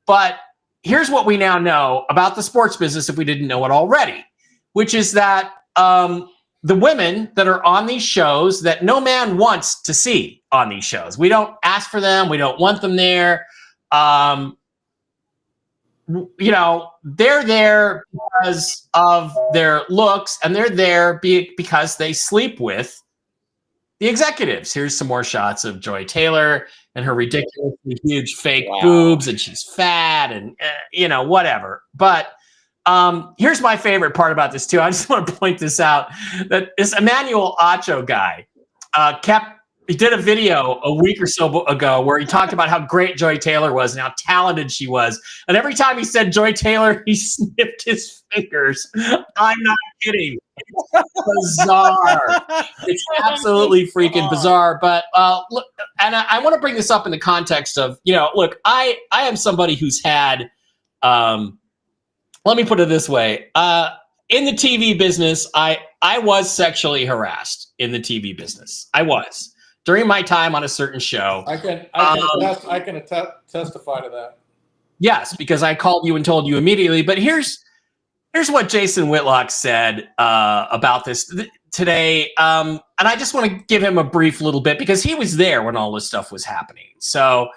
But here's what we now know about the sports business if we didn't know it already, which is that the women that are on these shows that no man wants to see, on these shows. We don't ask for them. We don't want them there. You know, they're there because of their looks, and they're there because they sleep with the executives. Here's some more shots of Joy Taylor and her ridiculously huge fake boobs, and she's fat, and you know, whatever. But here's my favorite part about this too. I just want to point this out, that this Emmanuel Acho guy he did a video a week or so ago where he talked about how great Joy Taylor was and how talented she was. And every time he said Joy Taylor, he snipped his fingers. I'm not kidding. It's bizarre. It's absolutely freaking bizarre. But look, and I want to bring this up in the context of, you know, look, I am somebody who's had, let me put it this way. In the TV business, I was sexually harassed in the TV business. I was. During my time on a certain show.
I can testify to that.
Yes, because I called you and told you immediately. But here's what Jason Whitlock said about this today. And I just want to give him a brief little bit because he was there when all this stuff was happening. So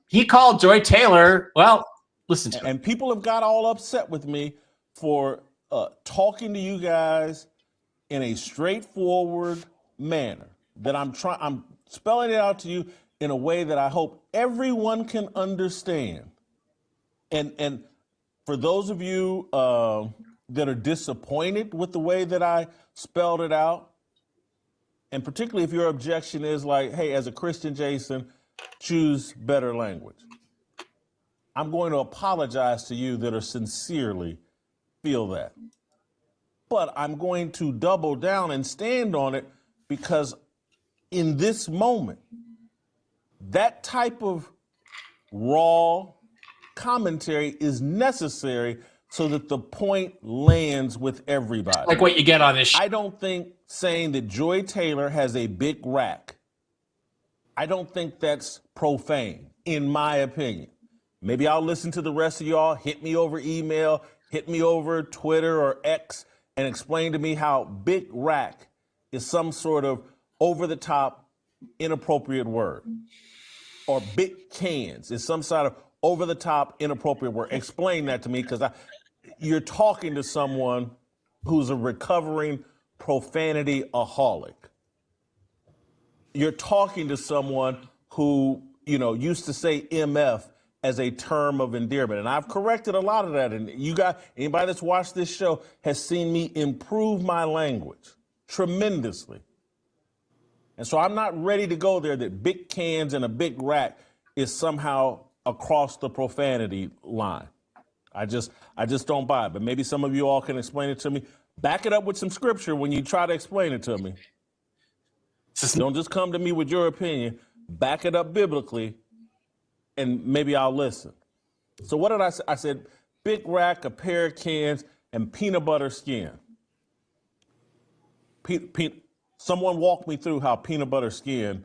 he called Joy Taylor. Well, listen to him.
And people have got all upset with me for talking to you guys in a straightforward manner. That I'm spelling it out to you in a way that I hope everyone can understand. And for those of you that are disappointed with the way that I spelled it out, and particularly if your objection is like, hey, as a Christian, Jason, choose better language. I'm going to apologize to you that are sincerely feel that. But I'm going to double down and stand on it because in this moment, that type of raw commentary is necessary so that the point lands with everybody.
Like what you get on this show.
I don't think saying that Joy Taylor has a big rack, I don't think that's profane, in my opinion. Maybe I'll listen to the rest of y'all, hit me over email, hit me over Twitter or X, and explain to me how big rack is some sort of over-the-top, inappropriate word. Or big cans is some sort of over-the-top, inappropriate word. Explain that to me, because you're talking to someone who's a recovering profanity-aholic. You're talking to someone who, you know, used to say MF as a term of endearment. And I've corrected a lot of that. And anybody that's watched this show has seen me improve my language tremendously. And so I'm not ready to go there that big cans and a big rack is somehow across the profanity line. I just don't buy it. But maybe some of you all can explain it to me. Back it up with some scripture when you try to explain it to me. Don't just come to me with your opinion. Back it up biblically, and maybe I'll listen. So what did I say? I said big rack, a pair of cans, and peanut butter skin. Someone walked me through how peanut butter skin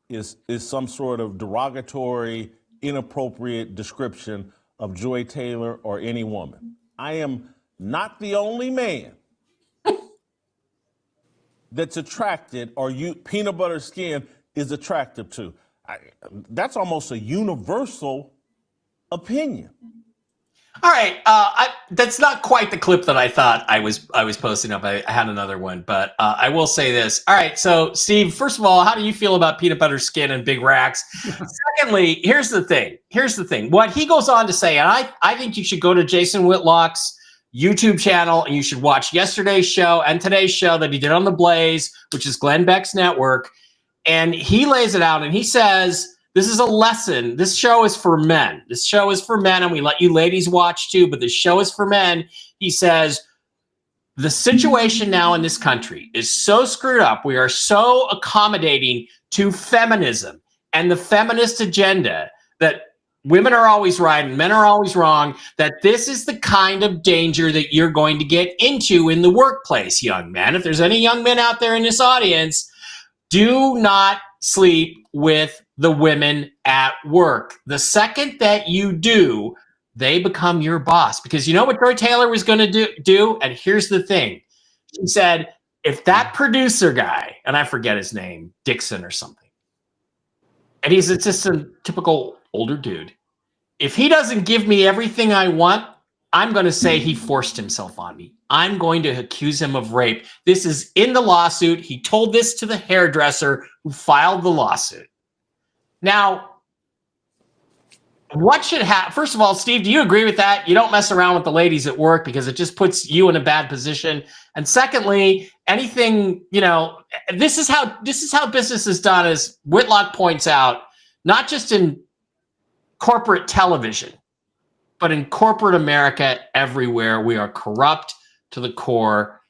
is some sort of derogatory, inappropriate description of Joy Taylor or any woman. I am not the only man that's attracted or peanut butter skin is attractive to. That's almost a universal opinion.
All right, that's not quite the clip that I thought I was posting up. I had another one, but I will say this. All right, so Steve, first of all, how do you feel about peanut butter skin and big racks? Secondly, here's the thing. What he goes on to say, and I think you should go to Jason Whitlock's YouTube channel and you should watch yesterday's show and today's show that he did on The Blaze, which is Glenn Beck's network, and he lays it out and he says, this is a lesson. This show is for men. This show is for men, and we let you ladies watch too, but the show is for men. He says, the situation now in this country is so screwed up. We are so accommodating to feminism and the feminist agenda that women are always right and men are always wrong, that this is the kind of danger that you're going to get into in the workplace, young men. If there's any young men out there in this audience, do not sleep with the women at work. The second that you do, they become your boss. Because you know what Joy Taylor was going to do? And here's the thing. She said, if that producer guy, and I forget his name, Dixon or something, And he's just a typical older dude. If he doesn't give me everything I want, I'm going to say he forced himself on me. I'm going to accuse him of rape. This is in the lawsuit. He told this to the hairdresser who filed the lawsuit. Now, what should happen? First of all, Steve, do you agree with that? You don't mess around with the ladies at work because it just puts you in a bad position. And secondly, anything, this is how business is done, as Whitlock points out, not just in corporate television, but in corporate America everywhere. We are corrupt to the core,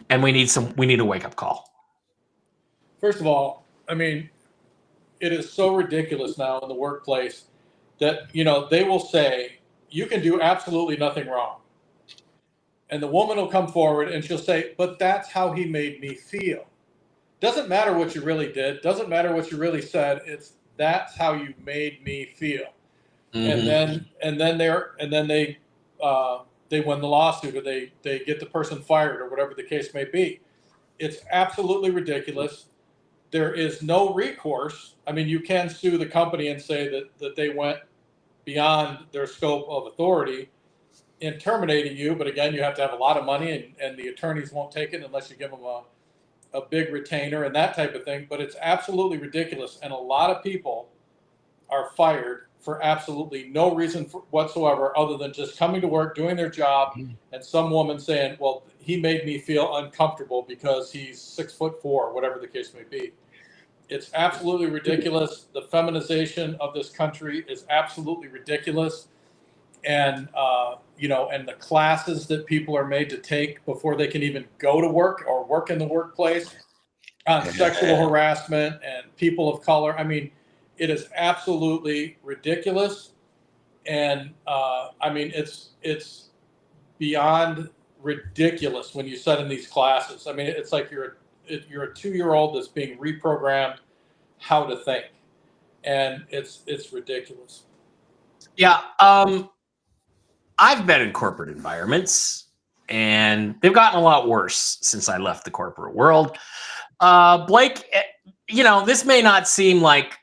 and we need a wake-up call.
First of all, I mean, it is so ridiculous now in the workplace that, they will say, you can do absolutely nothing wrong. And the woman will come forward and she'll say, but that's how he made me feel. Doesn't matter what you really did. Doesn't matter what you really said. That's how you made me feel. Mm-hmm. And then they win the lawsuit, or they get the person fired, or whatever the case may be. It's absolutely ridiculous. There is no recourse. I mean, you can sue the company and say that they went beyond their scope of authority in terminating you. But again, you have to have a lot of money, and the attorneys won't take it unless you give them a big retainer and that type of thing. But it's absolutely ridiculous. And a lot of people are fired for absolutely no reason whatsoever, other than just coming to work, doing their job, and some woman saying, well, he made me feel uncomfortable because he's 6'4", whatever the case may be. It's absolutely ridiculous. The feminization of this country is absolutely ridiculous. And, and the classes that people are made to take before they can even go to work or work in the workplace on sexual harassment and people of color. I mean, it is absolutely ridiculous. And, it's beyond ridiculous when you sit in these classes. I mean, it's like you're a 2-year-old that's being reprogrammed how to think, and it's ridiculous.
Yeah, I've been in corporate environments, and they've gotten a lot worse since I left the corporate world. Blake, this may not seem like.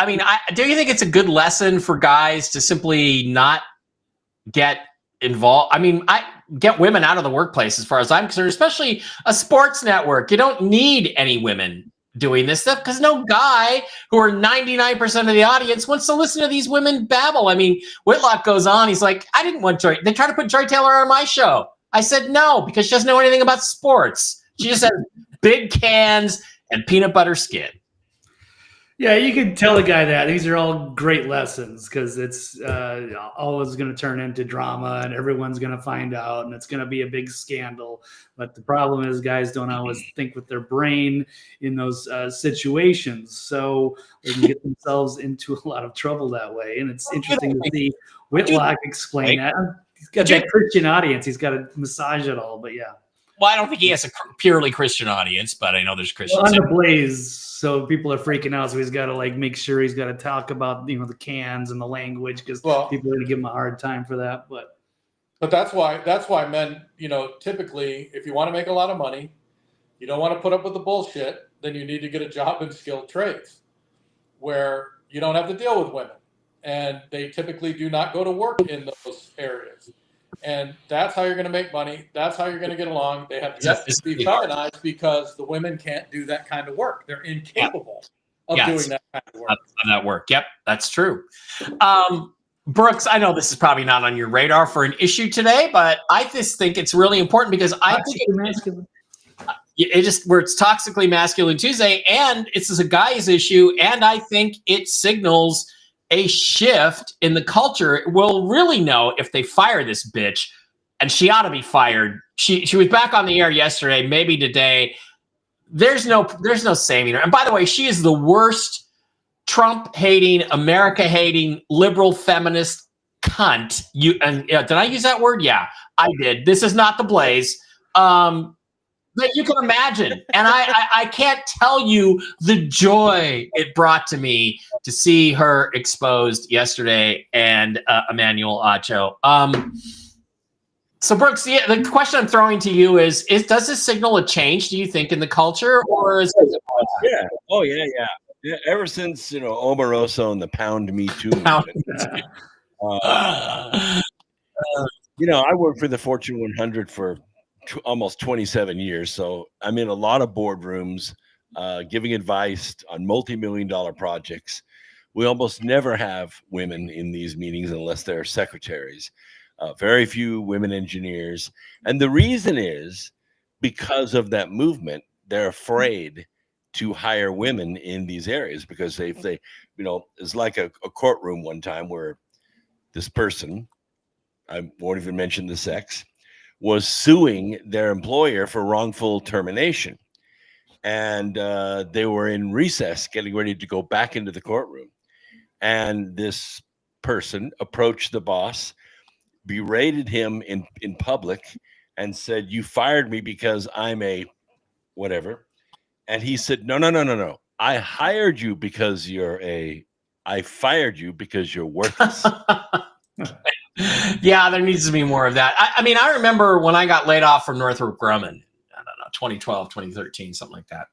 Do you think it's a good lesson for guys to simply not get involved? I mean, I get women out of the workplace as far as I'm concerned, especially a sports network. You don't need any women doing this stuff because no guy, who are 99% of the audience, wants to listen to these women babble. I mean, Whitlock goes on. He's like, I didn't want Joy. They tried to put Joy Taylor on my show. I said no, because she doesn't know anything about sports. She just has big cans and peanut butter skin.
Yeah, you can tell a guy that. These are all great lessons, because it's always going to turn into drama, and everyone's going to find out, and it's going to be a big scandal. But the problem is guys don't always think with their brain in those situations. So they can get themselves into a lot of trouble that way. And it's interesting to see Whitlock explain that. He's got that Christian audience. He's got to massage it all, but yeah.
Well, I don't think he has a purely Christian audience, but I know there's Christians.
Well, on the Blaze, so people are freaking out. So he's got to make sure he's got to talk about the cans and the language, because people are going to give him a hard time for that. But
that's why men, typically, if you want to make a lot of money, you don't want to put up with the bullshit, then you need to get a job in skilled trades where you don't have to deal with women, and they typically do not go to work in those areas. And that's how you're going to make money. That's how you're going to get along. They have yet to be feminized because the women can't do that kind of work. They're incapable of doing that kind of work.
That work. Yep, that's true. Brooks, I know this is probably not on your radar for an issue today, but I just think it's really important, because I think where it's Toxically Masculine Tuesday, and it's a guy's issue, and I think it signals a shift in the culture. We'll really know if they fire this bitch, and she ought to be fired. She was back on the air yesterday, maybe today. There's no saving her. And by the way, she is the worst Trump-hating, America-hating, liberal feminist cunt. Did I use that word? Yeah, I did. This is not the Blaze. That you can imagine. And I can't tell you the joy it brought to me to see her exposed yesterday, and Emmanuel Acho. So Brooks, the question I'm throwing to you is does this signal a change, do you think, in the culture, or is it?
Yeah. Oh, yeah. Yeah, ever since Omaroso and the Pound Me Too
Pound
movement, I worked for the Fortune 100 for almost 27 years, so I'm in a lot of boardrooms, giving advice on multi-million-dollar projects. We almost never have women in these meetings unless they're secretaries. Very few women engineers, and the reason is because of that movement. They're afraid to hire women in these areas because if they, it's like a courtroom one time where this person, I won't even mention the sex, was suing their employer for wrongful termination. And they were in recess getting ready to go back into the courtroom. And this person approached the boss, berated him in public, and said, "You fired me because I'm a whatever." And he said, No. I hired you because I fired you because you're worthless.
Yeah, there needs to be more of that. I mean, I remember when I got laid off from Northrop Grumman, I don't know, 2012, 2013, something like that.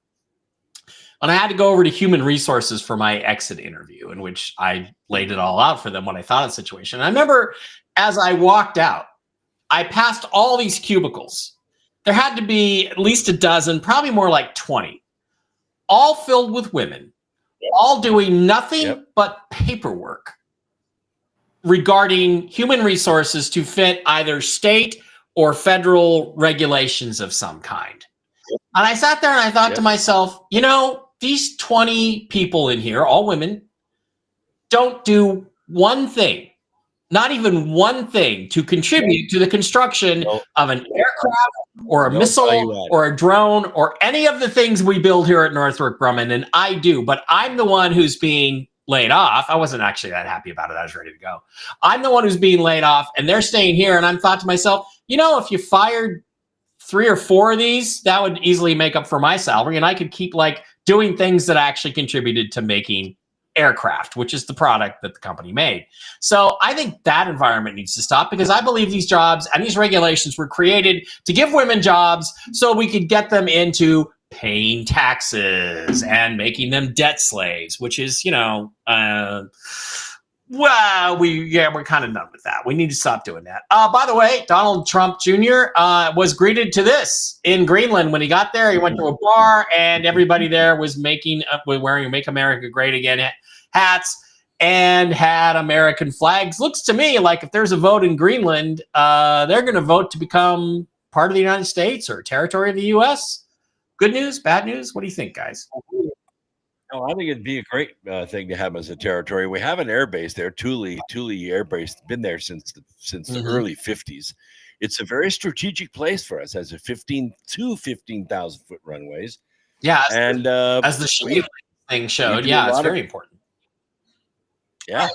And I had to go over to human resources for my exit interview, in which I laid it all out for them what I thought of the situation. And I remember as I walked out, I passed all these cubicles. There had to be at least a dozen, probably more like 20, all filled with women, all doing nothing but paperwork regarding human resources to fit either state or federal regulations of some kind. And I sat there and I thought to myself, these 20 people in here, all women, don't do one thing, not even one thing to contribute to the construction of an aircraft or a missile or a drone or any of the things we build here at Northrop Grumman. And I do, but I'm the one who's being laid off. I wasn't actually that happy about it. I was ready to go. I'm the one who's being laid off and they're staying here. And I'm thought to myself, if you fired 3 or 4 of these, that would easily make up for my salary. And I could keep doing things that actually contributed to making aircraft, which is the product that the company made. So I think that environment needs to stop because I believe these jobs and these regulations were created to give women jobs so we could get them into paying taxes and making them debt slaves, which is, we're kind of done with that. We need to stop doing that. By the way, Donald Trump Jr. Was greeted to this in Greenland when he got there. He went to a bar and everybody there was wearing "Make America Great Again" hats and had American flags. Looks to me like if there's a vote in Greenland, they're going to vote to become part of the United States or territory of the U.S. Good news, bad news? What do you think, guys?
No, I think it'd be a great thing to have as a territory. We have an air base there, Thule Air Base, been there since the early 50s. It's a very strategic place for us, has a 15,000 foot runways.
Yeah,
and
as the thing showed, it's very important.
Yeah,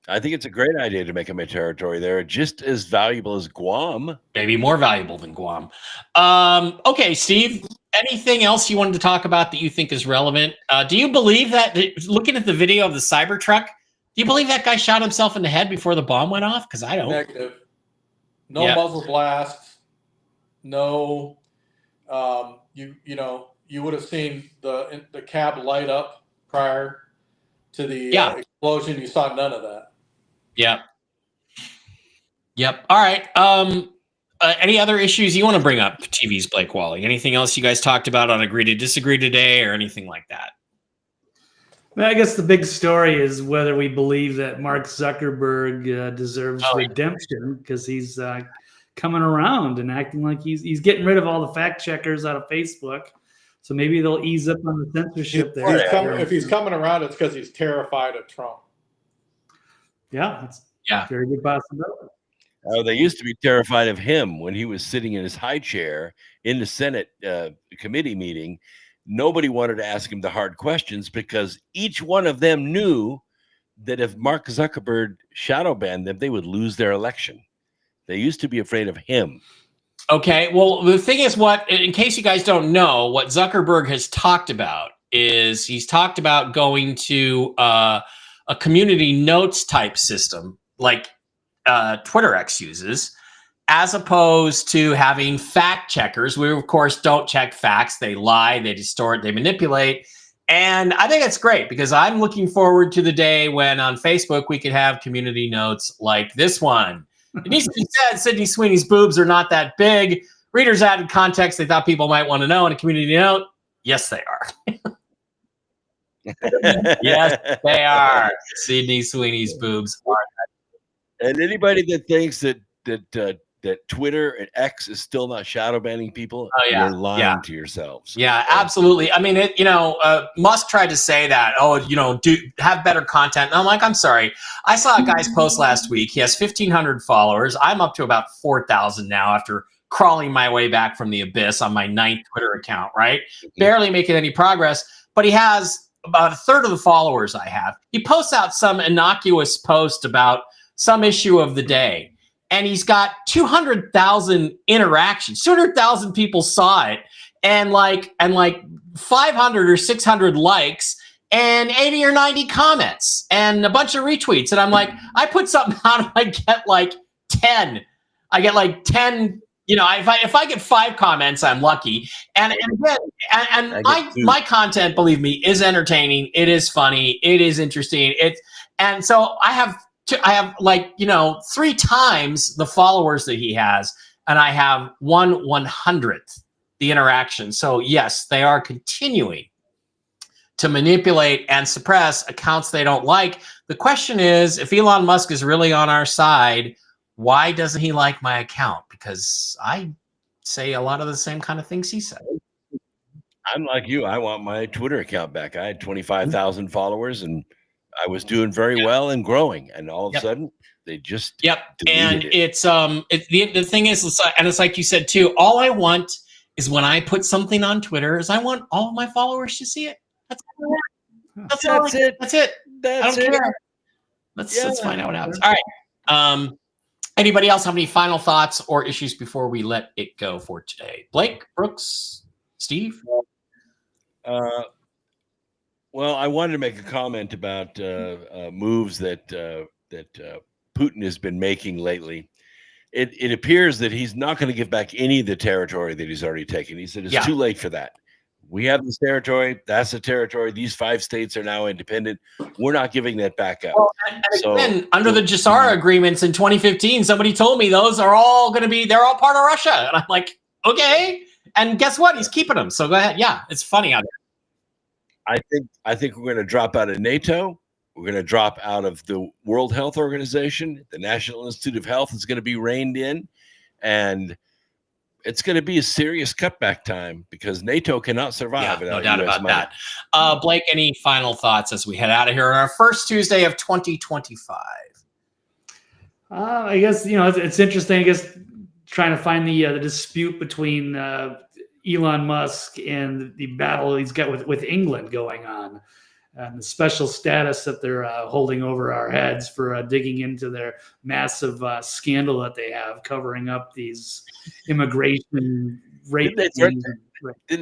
I think it's a great idea to make them a territory there, just as valuable as Guam.
Maybe more valuable than Guam. Okay, Steve, anything else you wanted to talk about that you think is relevant? Do you believe that, looking at the video of the Cybertruck, do you believe that guy shot himself in the head before the bomb went off? Because I don't.
Negative. No muzzle blast. No. You would have seen the cab light up prior to the explosion. You saw none of that.
Yep. All right. Any other issues you want to bring up, TV's Blake Wally? Anything else you guys talked about on Agree to Disagree today or anything like that?
Well, I guess the big story is whether we believe that Mark Zuckerberg deserves redemption because he's coming around and acting like he's getting rid of all the fact checkers out of Facebook. So maybe they'll ease up on the censorship there.
If he's coming around, it's because he's terrified of Trump.
Yeah, that's very good possibility.
They used to be terrified of him when he was sitting in his high chair in the Senate committee meeting. Nobody wanted to ask him the hard questions because each one of them knew that if Mark Zuckerberg shadow banned them, they would lose their election. They used to be afraid of him.
Okay, well, the thing is, in case you guys don't know, what Zuckerberg has talked about is he's talked about going to a community notes type system like Twitter X uses, as opposed to having fact checkers. We, of course, don't check facts. They lie, they distort, they manipulate. And I think it's great because I'm looking forward to the day when on Facebook we could have community notes like this one. It needs to be said, Sydney Sweeney's boobs are not that big. Readers added context they thought people might want to know in a community note. Yes, they are. Yes, they are. Sydney Sweeney's boobs are.
And anybody that thinks that Twitter and X is still not shadow banning people, you're lying to yourselves.
Yeah, absolutely. I mean, Musk tried to say that, have better content. And I'm like, I'm sorry. I saw a guy's post last week. He has 1,500 followers. I'm up to about 4,000 now after crawling my way back from the abyss on my 9th Twitter account, right? Barely making any progress, but he has about a third of the followers I have. He posts out some innocuous post about some issue of the day, and he's got 200,000 interactions. 200,000 people saw it, and like 500 or 600 likes, and 80 or 90 comments, and a bunch of retweets. And I'm like, I put something out, I get like 10. I get like 10. If I get 5 comments, I'm lucky. And my content, believe me, is entertaining. It is funny. It is interesting. And so I have 3 times the followers that he has, and I have 1/100th the interaction. So yes, they are continuing to manipulate and suppress accounts they don't like. The question is, if Elon Musk is really on our side, why doesn't he like my account? Because I say a lot of the same kind of things he said.
I'm like you. I want my Twitter account back. I had 25,000 followers, and I was doing very well and growing. And all of a sudden, they just
And
it.
it's the thing is, and it's like you said too. All I want is when I put something on Twitter, is I want all of my followers to see it. That's all I want. That's it. That's it. I don't care. Let's find out what happens. All right. Anybody else have any final thoughts or issues before we let it go for today? Blake, Brooks, Steve?
Well, I wanted to make a comment about moves that Putin has been making lately. It appears that he's not going to give back any of the territory that he's already taken. He said it's too late for that. We have this territory. That's the territory. These 5 states are now independent. We're not giving that back up.
Well, and again, under the Jassara agreements in 2015, somebody told me those are all going to be, they're all part of Russia. And I'm like, okay. And guess what? He's keeping them. So go ahead. Yeah, it's funny out there.
I think we're going to drop out of NATO. We're going to drop out of the World Health Organization. The National Institute of Health is going to be reined in. And it's going to be a serious cutback time because NATO cannot survive.
No doubt about that. Blake, any final thoughts as we head out of here on our first Tuesday of 2025?
I guess, it's interesting, I guess, trying to find the dispute between Elon Musk and the battle he's got with England going on, and the special status that they're holding over our heads for digging into their massive scandal that they have covering up these immigration rape.
Didn't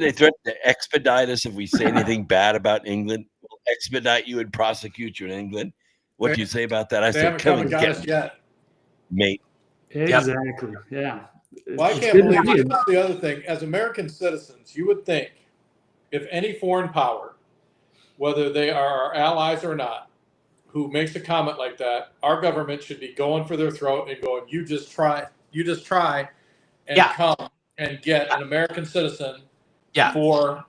they threaten to expedite us if we say anything bad about England? We'll expedite you and prosecute you in England. What do you say about that? I said, come and get us
yet,
mate.
Exactly. Yeah.
Well, I can't believe it. That's the other thing. As American citizens, you would think if any foreign power, whether they are our allies or not, who makes a comment like that, our government should be going for their throat and going, you just try and come and get an American citizen for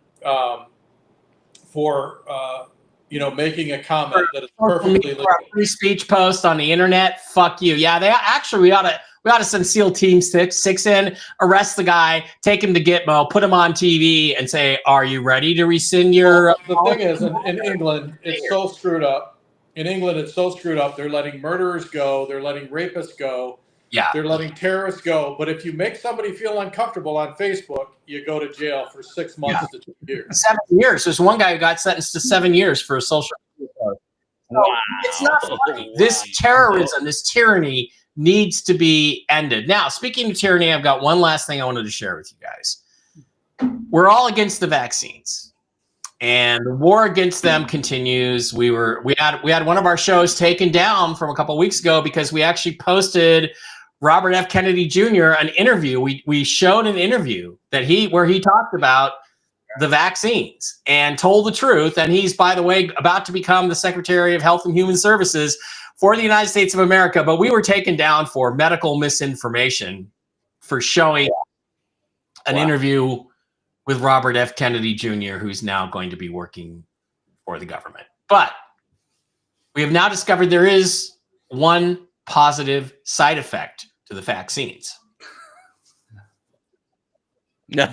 making a comment that is perfectly legal.
Free speech post on the internet. Fuck you. Yeah, they actually we ought to send SEAL Team 6 in, arrest the guy, take him to Gitmo, put him on TV, and say, "Are you ready to rescind your?"
The thing is, in England, it's so screwed up. They're letting murderers go. They're letting rapists go.
Yeah.
They're letting terrorists go. But if you make somebody feel uncomfortable on Facebook, you go to jail for 6 months to 2 years.
7 years. There's one guy who got sentenced to 7 years for a social media post. So it's not funny. This terrorism, this tyranny needs to be ended. Now, speaking of tyranny, I've got one last thing I wanted to share with you guys. We're all against the vaccines, and the war against them continues. We had one of our shows taken down from a couple of weeks ago because we actually posted Robert F. Kennedy Jr. an interview. We showed an interview that where he talked about the vaccines and told the truth. And he's, by the way, about to become the Secretary of Health and Human Services for the United States of America. But we were taken down for medical misinformation for showing an interview with Robert F. Kennedy Jr., who's now going to be working for the government. But we have now discovered there is one positive side effect to the vaccines. Woman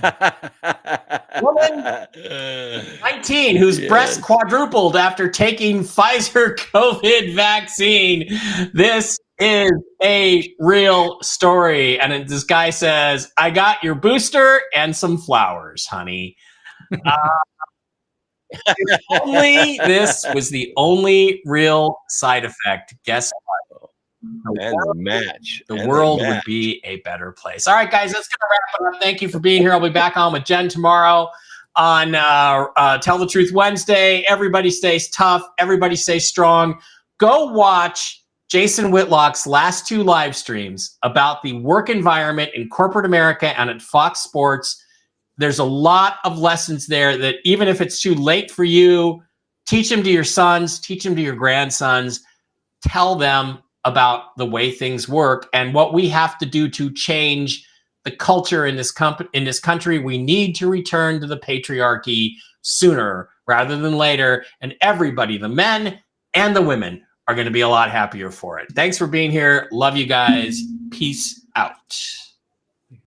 19 whose breast quadrupled after taking Pfizer COVID vaccine. This is a real story. And this guy says, I got your booster and some flowers, honey. This was the only real side effect. Guess what? The world would be a better place. All right, guys, that's going to wrap it up. Thank you for being here. I'll be back on with Jen tomorrow on Tell the Truth Wednesday. Everybody stays tough. Everybody stay strong. Go watch Jason Whitlock's last 2 live streams about the work environment in corporate America and at Fox Sports. There's a lot of lessons there that even if it's too late for you, teach them to your sons, teach them to your grandsons, tell them about the way things work and what we have to do to change the culture in this country. We need to return to the patriarchy sooner rather than later. And everybody, the men and the women, are going to be a lot happier for it. Thanks for being here. Love you guys. Peace out.